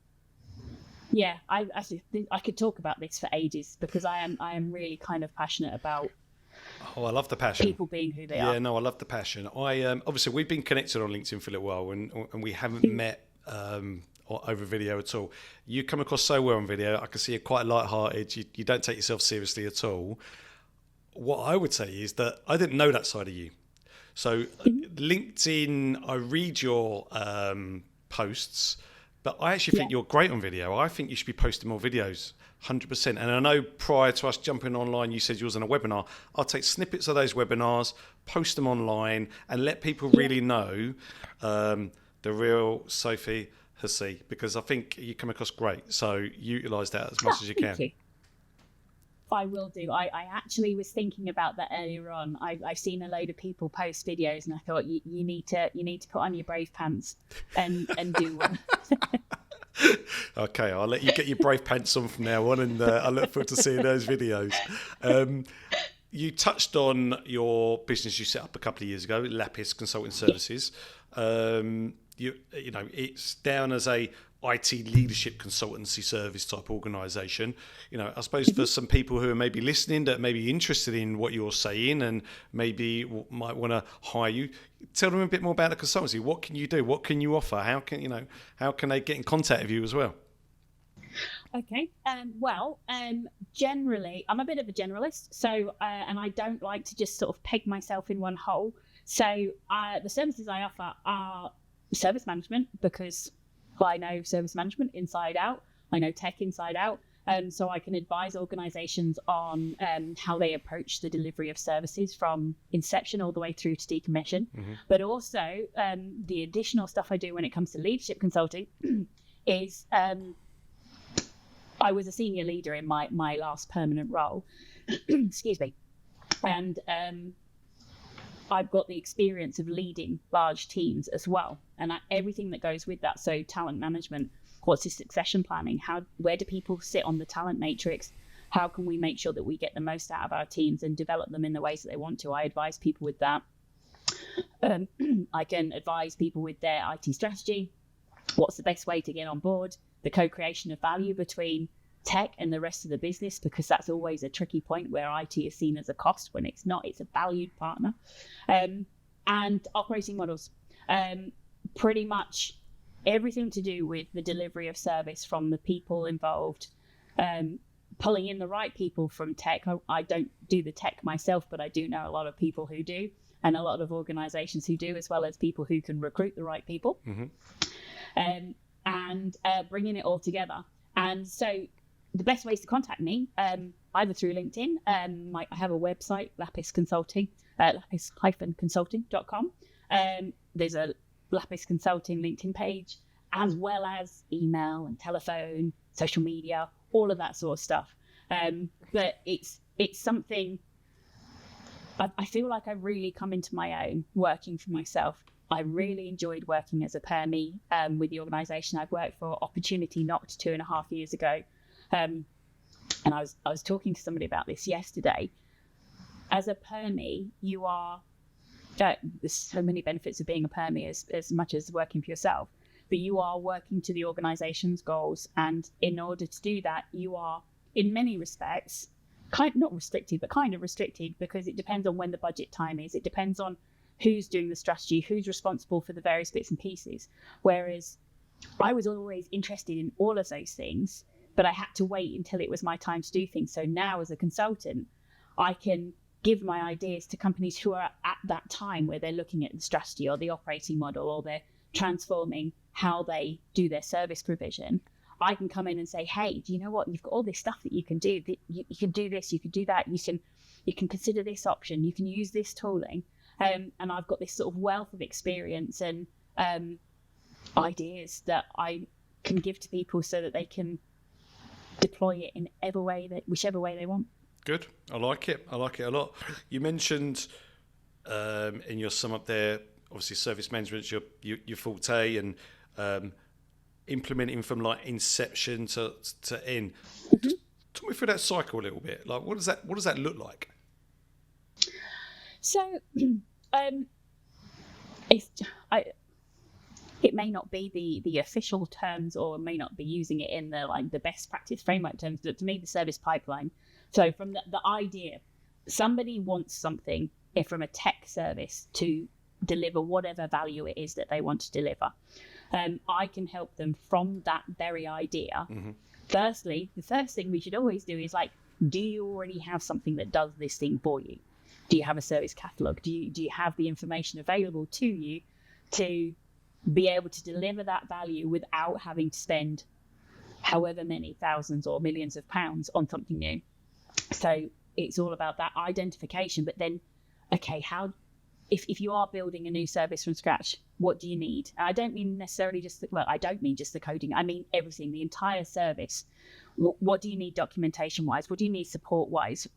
Speaker 2: could talk about this for ages, because I am really kind of passionate about.
Speaker 1: Oh, I love the passion.
Speaker 2: People being who they are.
Speaker 1: Yeah, no, I love the passion. Obviously we've been connected on LinkedIn for a little while, and we haven't met over video at all. You come across so well on video. I can see you're quite light-hearted. You don't take yourself seriously at all. What I would say is that I didn't know that side of you. So LinkedIn, I read your posts, but I actually think you're great on video. I think you should be posting more videos, 100%. And I know prior to us jumping online, you said you was on a webinar. I'll take snippets of those webinars, post them online, and let people really know the real Sophie Hussey, because I think you come across great. So utilise that as much as you can.
Speaker 2: Thank you. I will do. I actually was thinking about that earlier on. I've seen a load of people post videos, and I thought you need to put on your brave pants and do one.
Speaker 1: Okay, I'll let you get your brave pants on from now on, and I look forward to seeing those videos. You touched on your business you set up a couple of years ago, Lapis Consulting Services. You know, it's down as a IT leadership consultancy service type organisation. I suppose for some people who are maybe listening that may be interested in what you're saying and maybe might want to hire you, tell them a bit more about the consultancy. What can you do? What can you offer? How can they get in contact with you as well?
Speaker 2: Okay. Generally, I'm a bit of a generalist, so and I don't like to just sort of peg myself in one hole. So the services I offer are service management, because I know service management inside out. I know tech inside out. So I can advise organizations on how they approach the delivery of services from inception all the way through to decommission. Mm-hmm. But also the additional stuff I do when it comes to leadership consulting is I was a senior leader in my last permanent role. Excuse me. And I've got the experience of leading large teams as well, and everything that goes with that. So talent management, what's the succession planning? Where do people sit on the talent matrix? How can we make sure that we get the most out of our teams and develop them in the ways that they want to? I advise people with that. I can advise people with their IT strategy. What's the best way to get on board? The co-creation of value between tech and the rest of the business, because that's always a tricky point where IT is seen as a cost when it's not. It's a valued partner. And operating models, pretty much everything to do with the delivery of service from the people involved, pulling in the right people from tech. I don't do the tech myself, but I do know a lot of people who do, and a lot of organizations who do, as well as people who can recruit the right people. Mm-hmm. And bringing it all together. And so the best ways to contact me, either through LinkedIn. I have a website, Lapis Consulting, lapis-consulting.com. There's a Lapis Consulting LinkedIn page, as well as email and telephone, social media, all of that sort of stuff. But it's something I feel like I've really come into my own working for myself. I really enjoyed working as a permie with the organisation I've worked for. Opportunity knocked 2.5 years ago. And I was talking to somebody about this yesterday. As a permie, you are, there's so many benefits of being a permie as much as working for yourself, but you are working to the organisation's goals. And in order to do that, you are, in many respects, not restricted, but kind of restricted, because it depends on when the budget time is. It depends on who's doing the strategy, who's responsible for the various bits and pieces. Whereas I was always interested in all of those things, but I had to wait until it was my time to do things. So now as a consultant, I can give my ideas to companies who are at that time where they're looking at the strategy or the operating model, or they're transforming how they do their service provision. I can come in and say, hey, do you know what? You've got all this stuff that you can do. You can do this, you can do that. You can consider this option. You can use this tooling. And I've got this sort of wealth of experience and ideas that I can give to people so that they can deploy it in whichever way they want.
Speaker 1: Good. I like it a lot. You mentioned in your sum up there, obviously service management's your forte, and implementing from like inception to end. Just talk me through that cycle a little bit. Like what does that look like?
Speaker 2: So it may not be the official terms, or may not be using it in the best practice framework terms, but to me, the service pipeline. So from the idea, somebody wants something from a tech service to deliver whatever value it is that they want to deliver. I can help them from that very idea. Mm-hmm. Firstly, the first thing we should always do is do you already have something that does this thing for you? Do you have a service catalogue? Do you have the information available to you to be able to deliver that value without having to spend however many thousands or millions of pounds on something new? So it's all about that identification. But then, okay, if you are building a new service from scratch, what do you need? And I don't mean necessarily I don't mean just the coding. I mean everything, the entire service. What do you need documentation-wise? What do you need support-wise?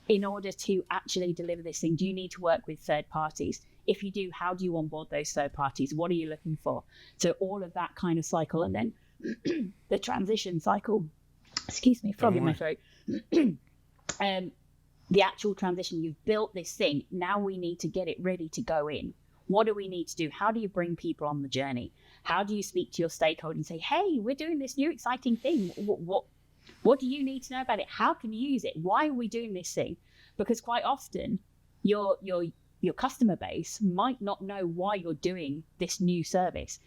Speaker 2: In order to actually deliver this thing, do you need to work with third parties? If you do, how do you onboard those third parties? What are you looking for? So all of that kind of cycle. And then the transition cycle, excuse me, frog in my throat. The actual transition, you've built this thing. Now we need to get it ready to go in. What do we need to do? How do you bring people on the journey? How do you speak to your stakeholder and say, hey, we're doing this new exciting thing. What do you need to know about it? How can you use it? Why are we doing this thing? Because quite often your customer base might not know why you're doing this new service.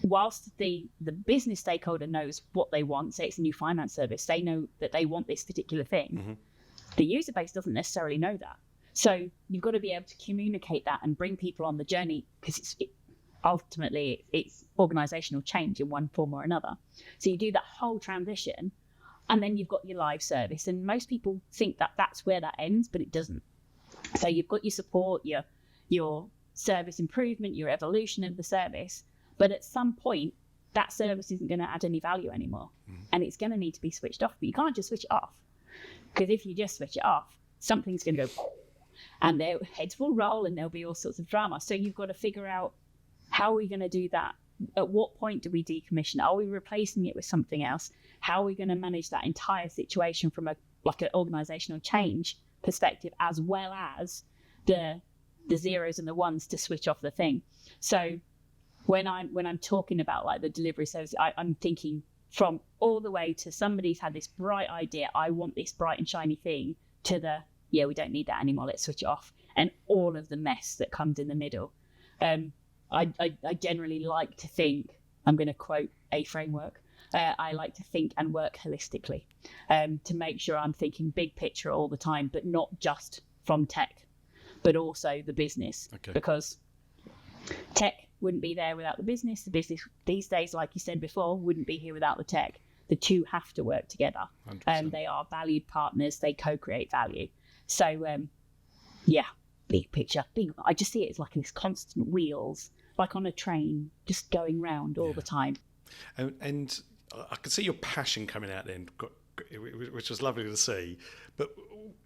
Speaker 2: Whilst the business stakeholder knows what they want, say it's a new finance service, they know that they want this particular thing. The user base doesn't necessarily know that. So you've got to be able to communicate that and bring people on the journey, because ultimately it's organizational change in one form or another. So you do that whole transition, and then you've got your live service. And most people think that that's where that ends, but it doesn't. So you've got your support, your service improvement, your evolution of the service. But at some point, that service isn't going to add any value anymore. And it's going to need to be switched off. But you can't just switch it off. Because if you just switch it off, something's going to go, and their heads will roll and there'll be all sorts of drama. So you've got to figure out, how are we going to do that? At what point do we decommission? Are we replacing it with something else? How are we going to manage that entire situation from an organizational change perspective, as well as the zeros and the ones to switch off the thing? So when I'm talking about like the delivery service, I'm thinking from all the way to somebody's had this bright idea, I want this bright and shiny thing, to we don't need that anymore, let's switch it off, and all of the mess that comes in the middle. I generally like to think, I'm going to quote a framework, I like to think and work holistically, to make sure I'm thinking big picture all the time, but not just from tech, but also the business. Okay. Because tech wouldn't be there without the business. The business these days, like you said before, wouldn't be here without the tech. The two have to work together. They are valued partners. They co-create value. So, big picture. I just see it as like this constant wheels, like on a train, just going round all the time.
Speaker 1: And I could see your passion coming out then, which was lovely to see. But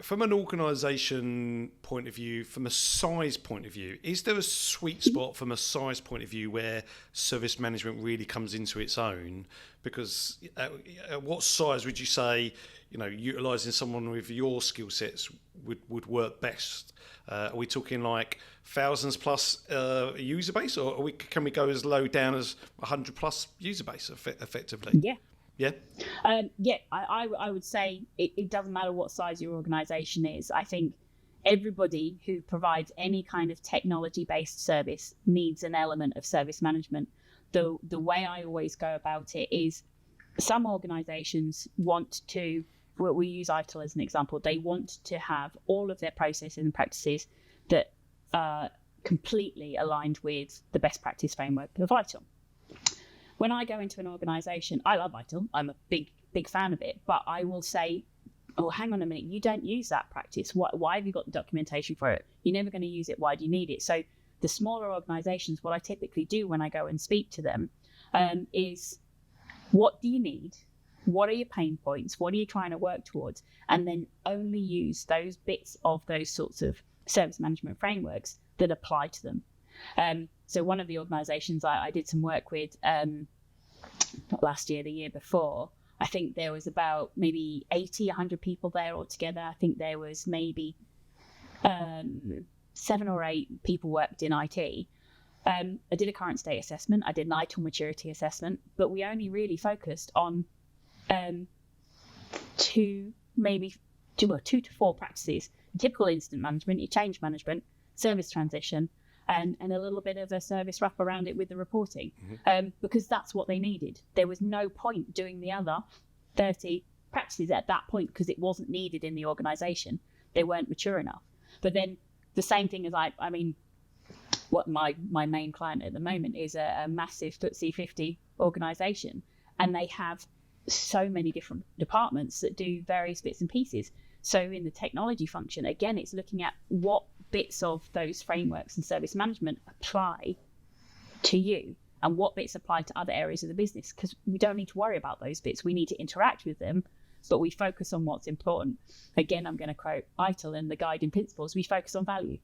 Speaker 1: from an organisation point of view, from a size point of view, is there a sweet spot from a size point of view where service management really comes into its own? Because at what size would you say, utilising someone with your skill sets would work best? Are we talking like thousands plus user base, or can we go as low down as 100 plus user base effectively? Yeah.
Speaker 2: I would say it doesn't matter what size your organization is. I think everybody who provides any kind of technology-based service needs an element of service management. The way I always go about it is, some organizations want to, we use ITIL as an example, they want to have all of their processes and practices that are completely aligned with the best practice framework of ITIL. When I go into an organization, I love ITIL, I'm a big fan of it, but I will say, oh, hang on a minute, you don't use that practice. Why have you got the documentation for it? You're never going to use it. Why do you need it? So the smaller organizations, what I typically do when I go and speak to them is, what do you need? What are your pain points? What are you trying to work towards? And then only use those bits of those sorts of service management frameworks that apply to them. So one of the organizations I did some work with, not last year, the year before, I think there was about maybe 80, 100 people there altogether. I think there was maybe 7 or 8 people worked in IT. I did a current state assessment. I did an ITIL maturity assessment, but we only really focused on 2 to 4 practices: typical incident management, your change management, service transition, and a little bit of a service wrap around it with the reporting, because that's what they needed. There was no point doing the other 30 practices at that point because it wasn't needed in the organization. They weren't mature enough. But then the same thing as what my main client at the moment is a massive FTSE 50 organization, and they have so many different departments that do various bits and pieces. So in the technology function, again, it's looking at what bits of those frameworks and service management apply to you and what bits apply to other areas of the business, because we don't need to worry about those bits. We need to interact with them, but we focus on what's important. Again, I'm going to quote ITIL and the guiding principles. We focus on value.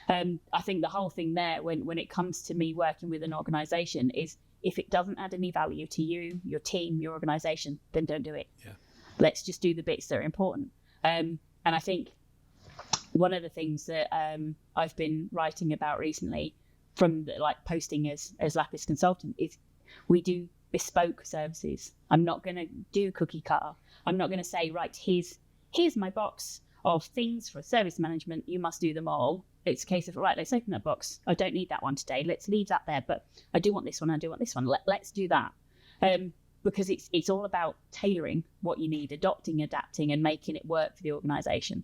Speaker 2: I think the whole thing there, when it comes to me working with an organization, is if it doesn't add any value to you, your team, your organization, then don't do it. Yeah. Let's just do the bits that are important. And I think one of the things that I've been writing about recently, from posting as Lapis consultant, is We do bespoke services. I'm not going to do cookie cutter. I'm not going to say, right, here's my box of things for service management. You must do them all. It's a case of, right, let's open that box. I don't need that one today. Let's leave that there. But I do want this one. I do want this one. Let's do that. Because it's all about tailoring what you need, adapting, and making it work for the organisation.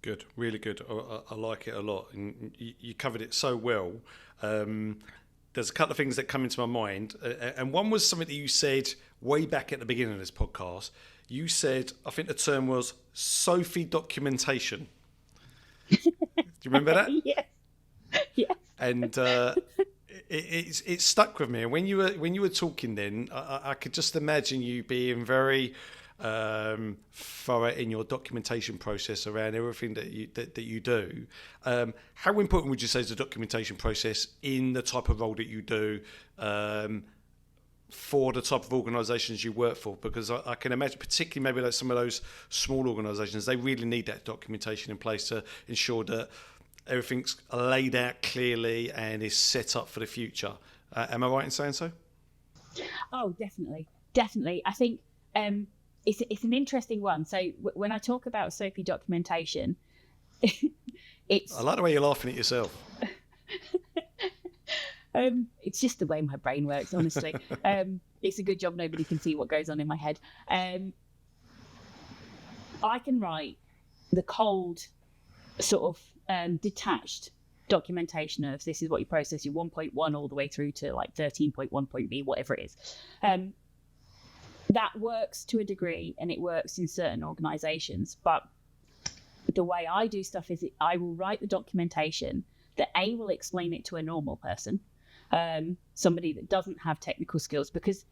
Speaker 1: Good, really good. I like it a lot, and you covered it so well. There's a couple of things that come into my mind, and one was something that you said way back at the beginning of this podcast. You said, I think the term was Sophie documentation. Do you remember that?
Speaker 2: Yes. Yes.
Speaker 1: And it stuck with me. And when you were talking, then I could just imagine you being very thorough in your documentation process around everything that you do. How important would you say is the documentation process in the type of role that you do, for the type of organisations you work for? Because I can imagine, particularly maybe like some of those small organisations, they really need that documentation in place to ensure that everything's laid out clearly and is set up for the future. Am I right in saying so?
Speaker 2: Oh, definitely. I think it's an interesting one. So when I talk about Sophie documentation, it's...
Speaker 1: I like the way you're laughing at yourself.
Speaker 2: It's just the way my brain works, honestly. It's a good job nobody can see what goes on in my head. I can write the cold, sort of detached documentation of this is what you process, your 1.1 all the way through to like 13.1.b, whatever it is. That works to a degree, and it works in certain organisations. But the way I do stuff is I will write the documentation that will explain it to a normal person, somebody that doesn't have technical skills, because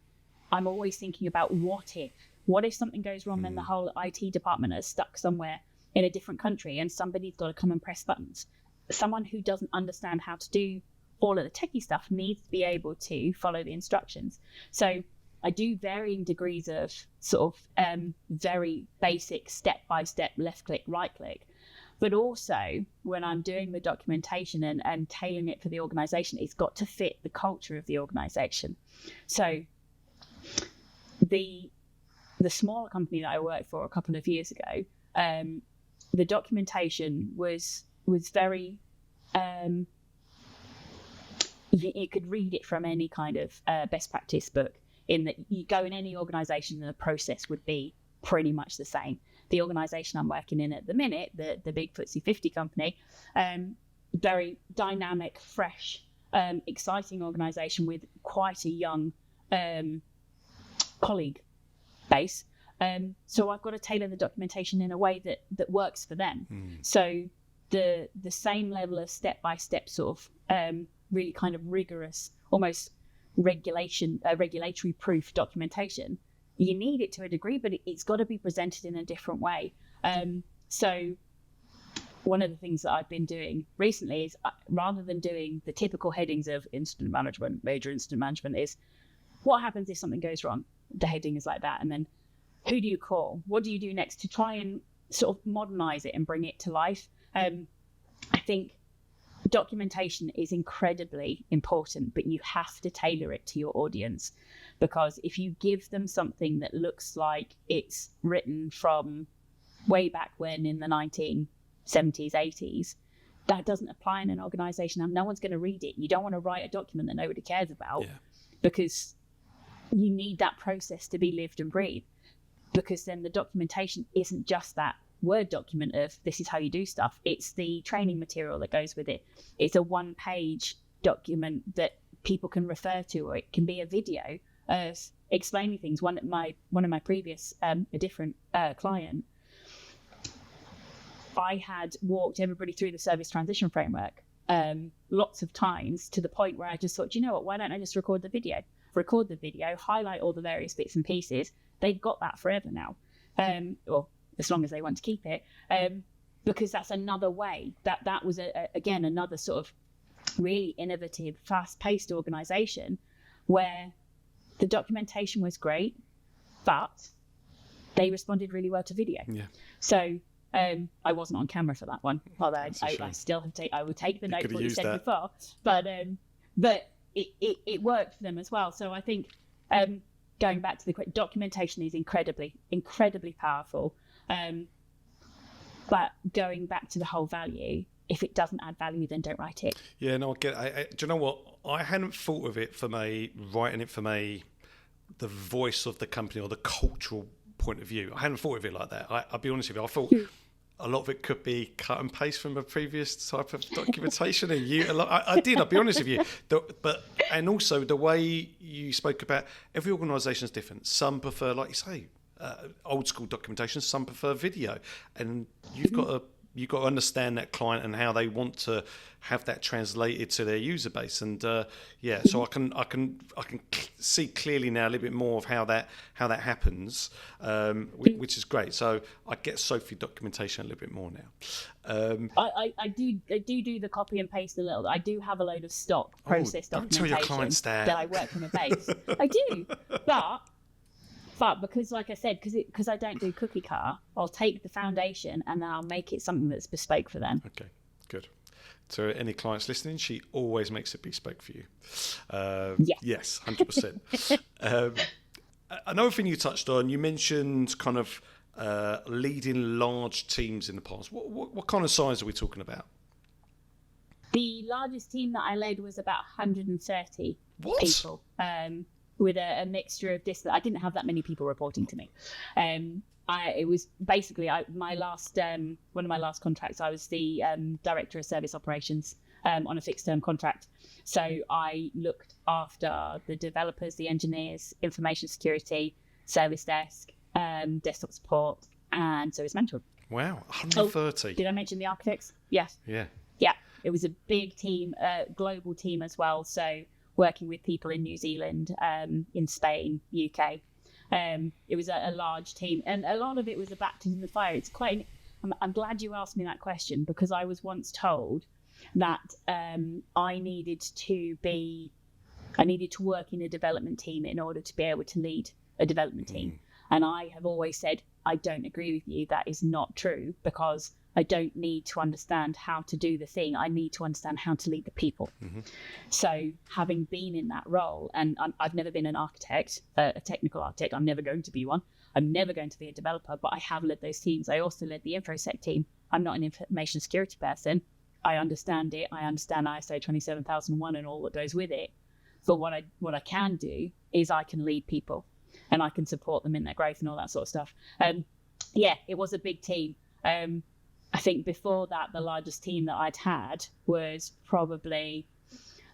Speaker 2: I'm always thinking about what if something goes wrong, then the whole IT department is stuck somewhere in a different country and somebody's got to come and press buttons. Someone who doesn't understand how to do all of the techie stuff needs to be able to follow the instructions. So I do varying degrees of sort of very basic step-by-step left click, right click. But also when I'm doing the documentation and tailoring it for the organisation, it's got to fit the culture of the organisation. So the smaller company that I worked for a couple of years ago, the documentation was very... you could read it from any kind of best practice book, in that you go in any organisation and the process would be pretty much the same. The organisation I'm working in at the minute, the big FTSE 50 company, very dynamic, fresh, exciting organisation with quite a young colleague base. So I've got to tailor the documentation in a way that works for them. So the same level of step-by-step sort of really kind of rigorous, almost regulatory proof documentation, you need it to a degree, but it's got to be presented in a different way. So one of the things that I've been doing recently is, rather than doing the typical headings of incident management, major incident management, is what happens if something goes wrong? The heading is like that. And then who do you call? What do you do next to try and sort of modernize it and bring it to life? I think documentation is incredibly important, but you have to tailor it to your audience, because if you give them something that looks like it's written from way back when in the 1970s, 80s, that doesn't apply in an organization, and no one's going to read it. You don't want to write a document that nobody cares about, because you need that process to be lived and breathed, because then the documentation isn't just that Word document of this is how you do stuff. It's the training material that goes with it. It's a one-page document that people can refer to, or it can be a video of explaining things. One of my previous, a different client, I had walked everybody through the service transition framework lots of times, to the point where I just thought, you know what, why don't I just record the video, highlight all the various bits and pieces. They've got that forever now, or as long as they want to keep it, because that's another way. That was, again, another sort of really innovative, fast-paced organisation where the documentation was great, but they responded really well to video. So I wasn't on camera for that one, although I still have I would take the note what you said before. But it worked for them as well. So I think going back to the documentation is incredibly powerful. But going back to the whole value, if it doesn't add value, then don't write it.
Speaker 1: Yeah, no, I get it. Do you know what? I hadn't thought of it from writing it from the voice of the company or the cultural point of view. I hadn't thought of it like that. I'll be honest with you. I thought a lot of it could be cut and paste from a previous type of documentation. And I did. I'll be honest with you. And also the way you spoke about every organisation is different. Some prefer, like you say, old school documentation. Some prefer video, and you've got to understand that client and how they want to have that translated to their user base. And so I can see clearly now a little bit more of how that happens, which is great. So I get Sophie documentation a little bit more now.
Speaker 2: I do the copy and paste a little. I do have a load of stock process documentation.
Speaker 1: Don't tell your clients that
Speaker 2: I work from a base. I do, but because, like I said, because I don't do cookie cutter, I'll take the foundation and then I'll make it something that's bespoke for them.
Speaker 1: Okay, good. So any clients listening, she always makes it bespoke for you. Yes, 100%. Another thing you touched on, you mentioned kind of leading large teams in the past. What kind of size are we talking about?
Speaker 2: The largest team that I led was about 130 people. With a mixture of this. I didn't have that many people reporting to me. It was basically my last one of my last contracts. I was the director of service operations on a fixed term contract. So I looked after the developers, the engineers, information security, service desk, desktop support, and service management.
Speaker 1: Wow, 130.
Speaker 2: Did I mention the architects? Yes.
Speaker 1: Yeah.
Speaker 2: It was a big team, global team as well. So working with people in New Zealand, in Spain, UK. It was a large team, and a lot of it was a baptism in the fire. It's quite. I'm glad you asked me that question, because I was once told that I needed to work in a development team in order to be able to lead a development team. And I have always said, I don't agree with you. That is not true, because I don't need to understand how to do the thing. I need to understand how to lead the people. So having been in that role, and I've never been an architect, a technical architect. I'm never going to be one. I'm never going to be a developer, but I have led those teams. I also led the InfoSec team. I'm not an information security person. I understand it. I understand ISO 27001 and all that goes with it. But what I can do is I can lead people, and I can support them in their growth and all that sort of stuff. It was a big team. I think before that, the largest team that I'd had was probably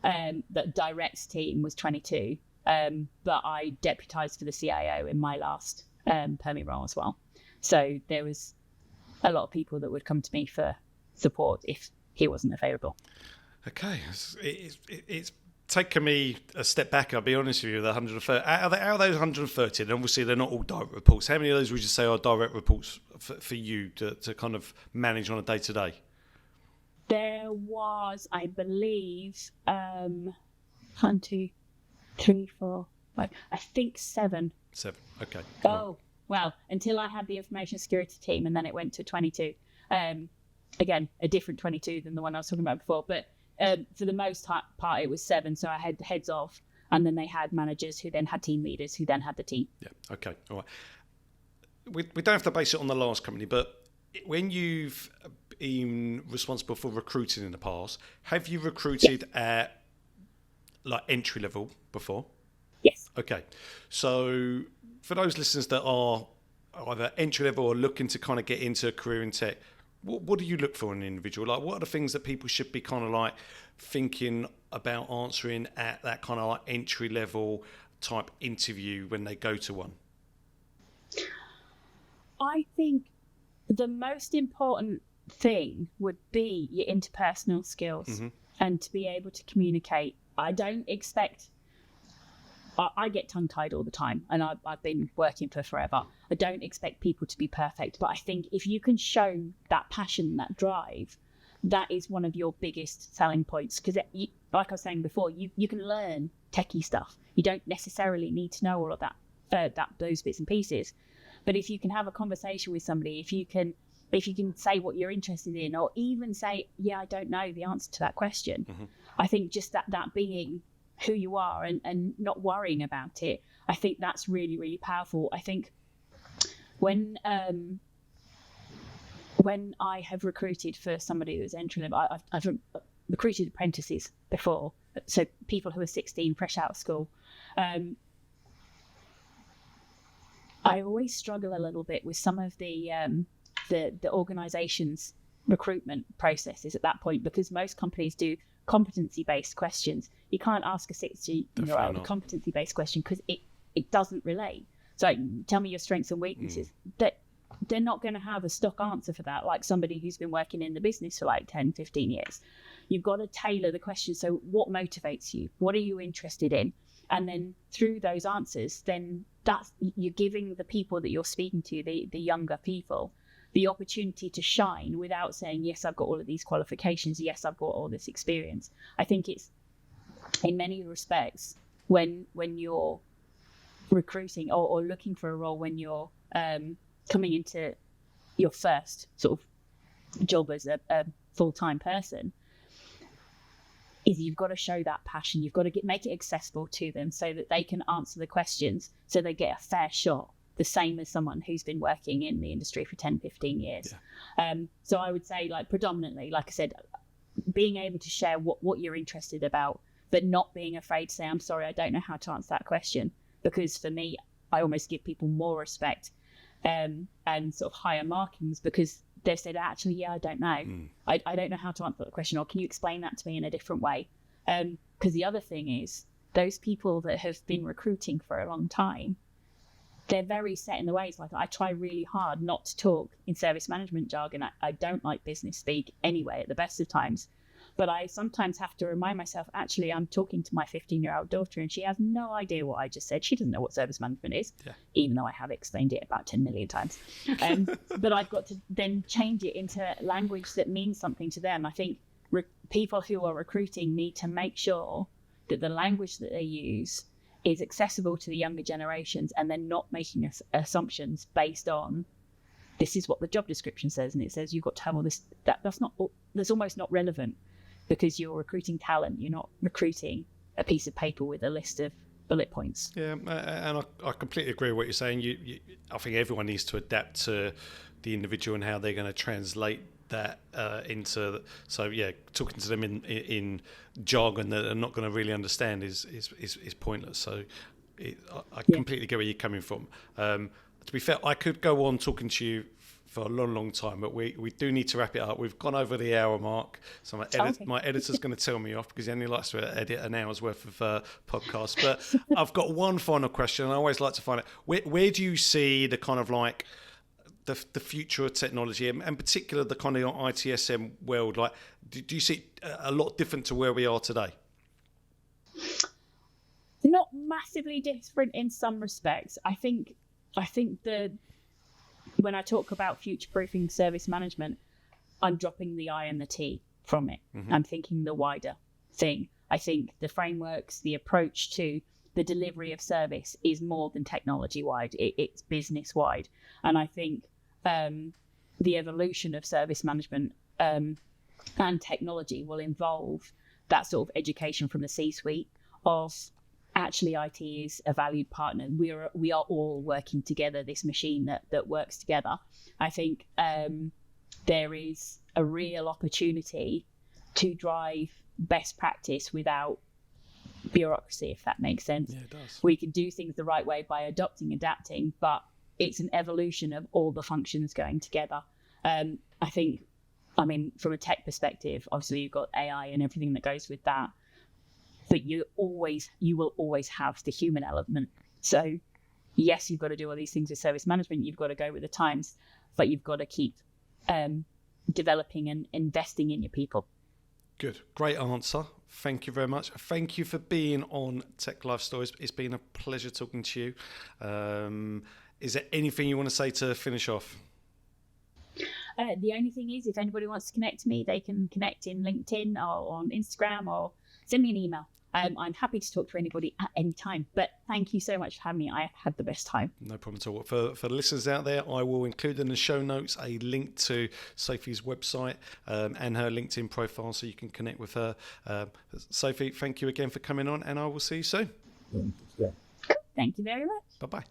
Speaker 2: the direct team was 22, but I deputised for the CIO in my last permit role as well. So there was a lot of people that would come to me for support if he wasn't available.
Speaker 1: Okay, it's taken me a step back. I'll be honest with you, the 130. Out of those 130, and obviously they're not all direct reports, how many of those would you say are direct reports for you to kind of manage on a day-to-day?
Speaker 2: There was, I believe, 1, 2, 3, 4, 5, I think 7. 7, okay. Oh, well, until I had the information security team, and then it went to 22. Again, a different 22 than the one I was talking about before, but for the most part, it was 7. So I had heads of, and then they had managers who then had team leaders who then had the team. Yeah. Okay. All right.
Speaker 1: We don't have to base it on the last company, but when you've been responsible for recruiting in the past, have you recruited at like entry level before?
Speaker 2: Yes.
Speaker 1: Okay. So for those listeners that are either entry level or looking to kind of get into a career in tech, what do you look for in an individual? Like, what are the things that people should be kind of like thinking about answering at that kind of like entry level type interview when they go to one?
Speaker 2: I think the most important thing would be your interpersonal skills and to be able to communicate. I don't expect... I get tongue-tied all the time, and I've been working for forever. I don't expect people to be perfect, but I think if you can show that passion, that drive, that is one of your biggest selling points. Because, like I was saying before, you can learn techie stuff. You don't necessarily need to know all of those bits and pieces. But if you can have a conversation with somebody, if you can say what you're interested in, or even say, yeah, I don't know the answer to that question, I think just that being who you are and not worrying about it. I think that's really, really powerful. I think when I have recruited for somebody who's entry level, I've recruited apprentices before, so people who are 16, fresh out of school. I always struggle a little bit with some of the organisation's recruitment processes at that point, because most companies do competency-based questions. You can't ask a 16-year-old a competency-based question because it doesn't relate. So tell me your strengths and weaknesses. That they're not going to have a stock answer for that, like somebody who's been working in the business for like 10, 15 years. You've got to tailor the question. So what motivates you? What are you interested in? And then through those answers, then you're giving the people that you're speaking to, the younger people, the opportunity to shine without saying, yes, I've got all of these qualifications. Yes, I've got all this experience. I think it's, in many respects, when you're recruiting or looking for a role, when you're coming into your first sort of job as a full-time person, is you've got to show that passion. You've got to make it accessible to them so that they can answer the questions, so they get a fair shot, the same as someone who's been working in the industry for 10, 15 years. Yeah. So I would say, like, predominantly, like I said, being able to share what you're interested about, but not being afraid to say, I'm sorry, I don't know how to answer that question. Because for me, I almost give people more respect and sort of higher markings, because they've said, actually, yeah, I don't know. I don't know how to answer that question, or can you explain that to me in a different way? Because the other thing is, those people that have been recruiting for a long time, they're very set in the ways. Like, I try really hard not to talk in service management jargon. I don't like business speak anyway at the best of times. But I sometimes have to remind myself, actually, I'm talking to my 15-year-old daughter and she has no idea what I just said. She doesn't know what service management is, even though I have explained it about 10 million times. But I've got to then change it into language that means something to them. I think people who are recruiting need to make sure that the language that they use is accessible to the younger generations, and they're not making assumptions based on, this is what the job description says, and it says you've got to have all this. That's almost not relevant. Because you're recruiting talent, you're not recruiting a piece of paper with a list of bullet points. Yeah,
Speaker 1: and I completely agree with what you're saying. I think everyone needs to adapt to the individual and how they're going to translate that into. So yeah, talking to them in jargon that they're not going to really understand is pointless. So I completely get where you're coming from. To be fair, I could go on talking to you for a long time, but we do need to wrap it up. We've gone over the hour mark, so my editor's going to tell me off, because he only likes to edit an hour's worth of podcasts. But I've got one final question, and I always like to find out, where do you see the kind of like the future of technology, and in particular the kind of ITSM world? Like, do you see a lot different to where we are today?
Speaker 2: Not massively different in some respects. I think when I talk about future-proofing service management, I'm dropping the I and the T from it. Mm-hmm. I'm thinking the wider thing. I think the frameworks, the approach to the delivery of service is more than technology-wide. It's business-wide. And I think the evolution of service management and technology will involve that sort of education from the C-suite of, actually, IT is a valued partner. We are all working together, this machine that works together. I think there is a real opportunity to drive best practice without bureaucracy, if that makes sense.
Speaker 1: Yeah, it does.
Speaker 2: We can do things the right way by adapting, but it's an evolution of all the functions going together. I think, from a tech perspective, obviously you've got AI and everything that goes with that. But you will always have the human element. So yes, you've got to do all these things with service management. You've got to go with the times, but you've got to keep developing and investing in your people.
Speaker 1: Good. Great answer. Thank you very much. Thank you for being on Tech Life Stories. It's been a pleasure talking to you. Is there anything you want to say to finish off?
Speaker 2: The only thing is, if anybody wants to connect to me, they can connect in LinkedIn or on Instagram, or send me an email. I'm happy to talk to anybody at any time. But thank you so much for having me. I had the best time.
Speaker 1: No problem at all. For the listeners out there, I will include in the show notes a link to Sophie's website and her LinkedIn profile so you can connect with her. Sophie, thank you again for coming on, and I will see you soon.
Speaker 2: Thank you very much.
Speaker 1: Bye-bye.